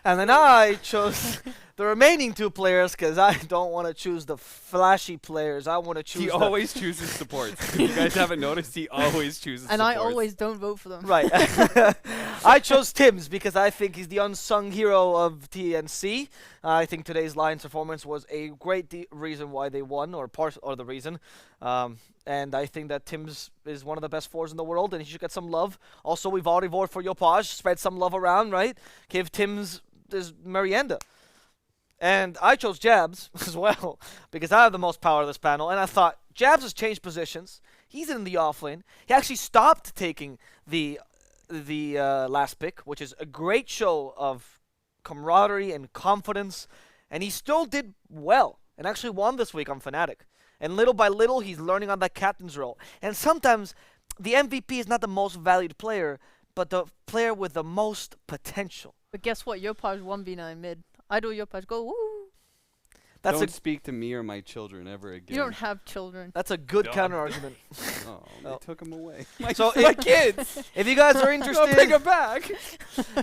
And then I chose the remaining 2 players because I don't want to choose the flashy players. I want to choose He always chooses supports. If you guys haven't noticed, he always chooses And I supports. always don't vote for them. Right. I chose Tim's because I think he's the unsung hero of TNC. I think today's Lions performance was a great reason why they won, or the reason. And I think that Tim's is one of the best 4s in the world, and he should get some love. Also, we've already voted for Yopaj. Spread some love around, right? Give Tim's his merienda. And I chose Jabs as well, because I have the most power of this panel. And I thought, Jabs has changed positions. He's in the offlane. He actually stopped taking the the last pick, which is a great show of camaraderie and confidence, and he still did well and actually won this week on Fnatic. And little by little, he's learning on that captain's role. And sometimes the MVP is not the most valued player, but the player with the most potential. But guess what? Yopaj 1v9 mid. Idle Yopaj, go woo! Don't speak to me or my children ever again. You don't have children. That's a good counter argument. Oh, they took them away. So my kids. If you guys are interested, bring them back.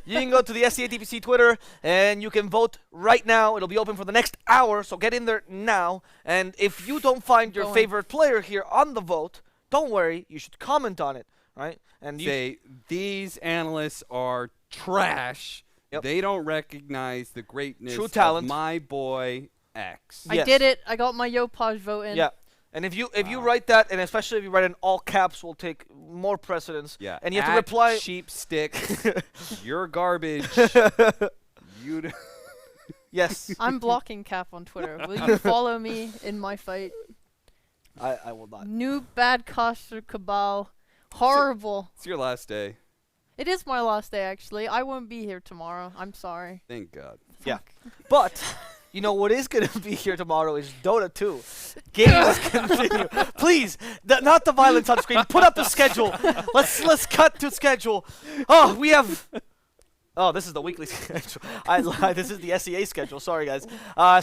you can go to the SCA DPC Twitter and you can vote right now. It'll be open for the next hour, so get in there now. And if you don't find your favorite player here on the vote, don't worry. You should comment on it, right? And say these analysts are trash. Yep. They don't recognize the greatness True talent. of my boy X. I did it. I got my Yopaj vote in. Yeah. And if you write that, and especially if you write in all caps, will take more precedence. Yeah. And you have to reply. Sheep stick. You're garbage. You. Yes. I'm blocking Cap on Twitter. Will you follow me in my fight? I will not. New bad caster Cabal. Horrible. It's your last day. It is my last day, actually. I won't be here tomorrow. I'm sorry. Thank God. Yeah. But you know what is going to be here tomorrow is Dota 2. Games continue. Please, not the violence on screen. Put up the schedule. Let's cut to schedule. Oh, we have. Oh, this is the weekly schedule. I lied. This is the SEA schedule. Sorry, guys.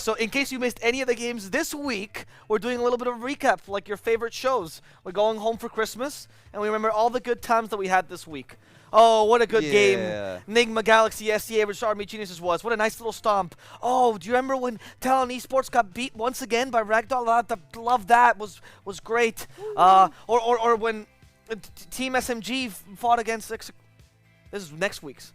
So in case you missed any of the games this week, we're doing a little bit of a recap, like your favorite shows. We're going home for Christmas, and we remember all the good times that we had this week. Oh, what a good game Nigma Galaxy SEA versus Army Geniuses was. What a nice little stomp. Oh, do you remember when Talon Esports got beat once again by Ragdoll? Love that. Was great. Or when Team SMG fought against This is next week's.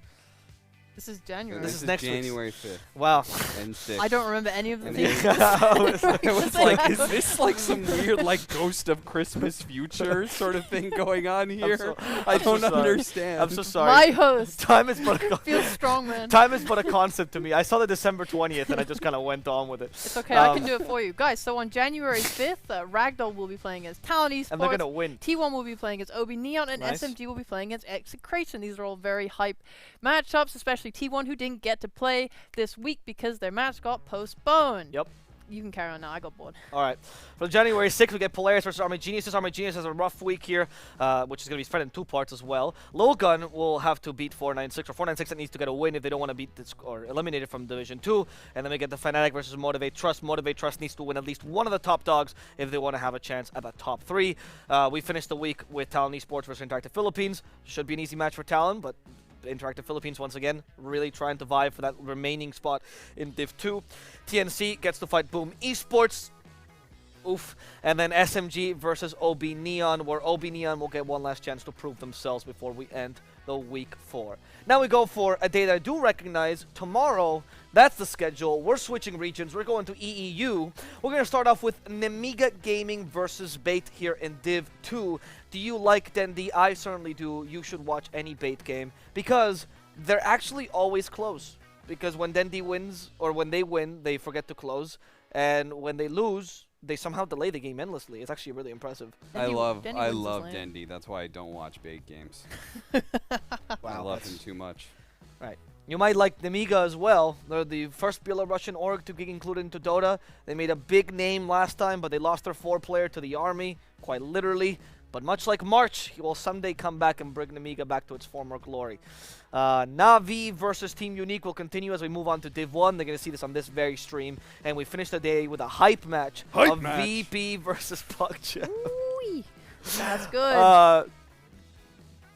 This is January. This is next January 5th. Wow. And 6th. I don't remember any of the things. It was like, is this like some weird like ghost of Christmas future sort of thing going on here? I don't understand. I'm so sorry. My host. Time is but a feels strong, man. Time is but a concept to me. I saw the December 20th and I just kind of went on with it. It's okay. I can do it for you, guys. So on January 5th, Ragdoll will be playing against Talon Esports. And they're gonna win. T1 will be playing against Obi Neon, and SMG will be playing against Execration. These are all very hype matchups, especially T1, who didn't get to play this week because their match got postponed. Yep. You can carry on now. I got bored. All right. For January 6th, we get Polaris versus Army Geniuses. Army Genius has a rough week here, which is going to be spread in 2 parts as well. Lowgun will have to beat 496, or 496 that needs to get a win if they don't want to beat this or eliminate it from Division 2. And then we get the Fnatic versus Motivate Trust. Motivate Trust needs to win at least one of the top dogs if they want to have a chance at the top 3. We finished the week with Talon Esports versus Interactive Philippines. Should be an easy match for Talon, but Interactive Philippines once again really trying to vie for that remaining spot in Div 2. TNC gets to fight Boom Esports. Oof. And then SMG versus OB Neon, where OB Neon will get one last chance to prove themselves before we end the week 4. Now we go for a day that I do recognize. Tomorrow, that's the schedule. We're switching regions. We're going to EEU. We're going to start off with Nemiga Gaming versus Bait here in Div 2. Do you like Dendi? I certainly do. You should watch any Bait game because they're actually always close. Because when Dendi wins, or when they win, they forget to close. And when they lose, they somehow delay the game endlessly. It's actually really impressive. I love Dendi. That's why I don't watch Bait games. Wow, I love him too much. Right. You might like Nemiga as well. They're the first Belarusian org to get included into Dota. They made a big name last time, but they lost their 4-player to the army, quite literally. But much like March, he will someday come back and bring Nemiga back to its former glory. Navi versus Team Unique will continue as we move on to Div 1. They're going to see this on this very stream. And we finish the day with a hype match of VP versus PuckChamp. That's good.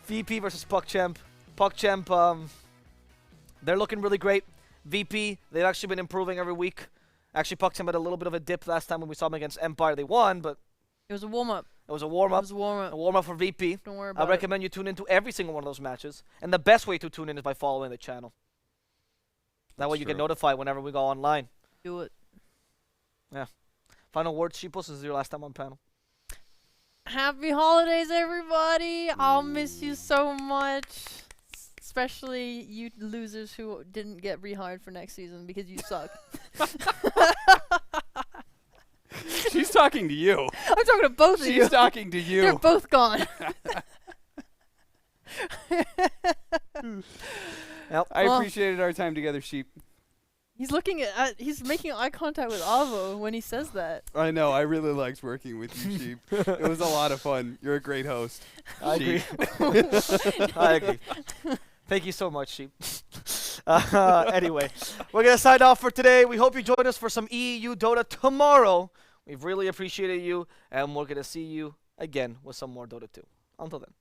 VP versus PuckChamp. PuckChamp, they're looking really great. VP, they've actually been improving every week. Actually, PuckChamp had a little bit of a dip last time when we saw them against Empire. They won, but it was a warm-up. It was a warm-up. It was a warm-up. A warm-up for VP. Don't worry about I recommend you tune into every single one of those matches. And the best way to tune in is by following the channel. That way you get notified whenever we go online. Do it. Yeah. Final words, Sheepos. This is your last time on panel. Happy holidays, everybody. I'll miss you so much. Especially you losers who didn't get rehired for next season because you suck. She's talking to you. I'm talking to both of you. She's talking to you. They're both gone. Yep. I Well- appreciated our time together, Sheep. He's looking at. He's making eye contact with Avo when he says that. I know. I really liked working with you, Sheep. It was a lot of fun. You're a great host. I agree. Sheep. I agree. Thank you so much, Sheep. Anyway, we're going to sign off for today. We hope you join us for some EEU Dota tomorrow. We've really appreciated you, and we're going to see you again with some more Dota 2. Until then.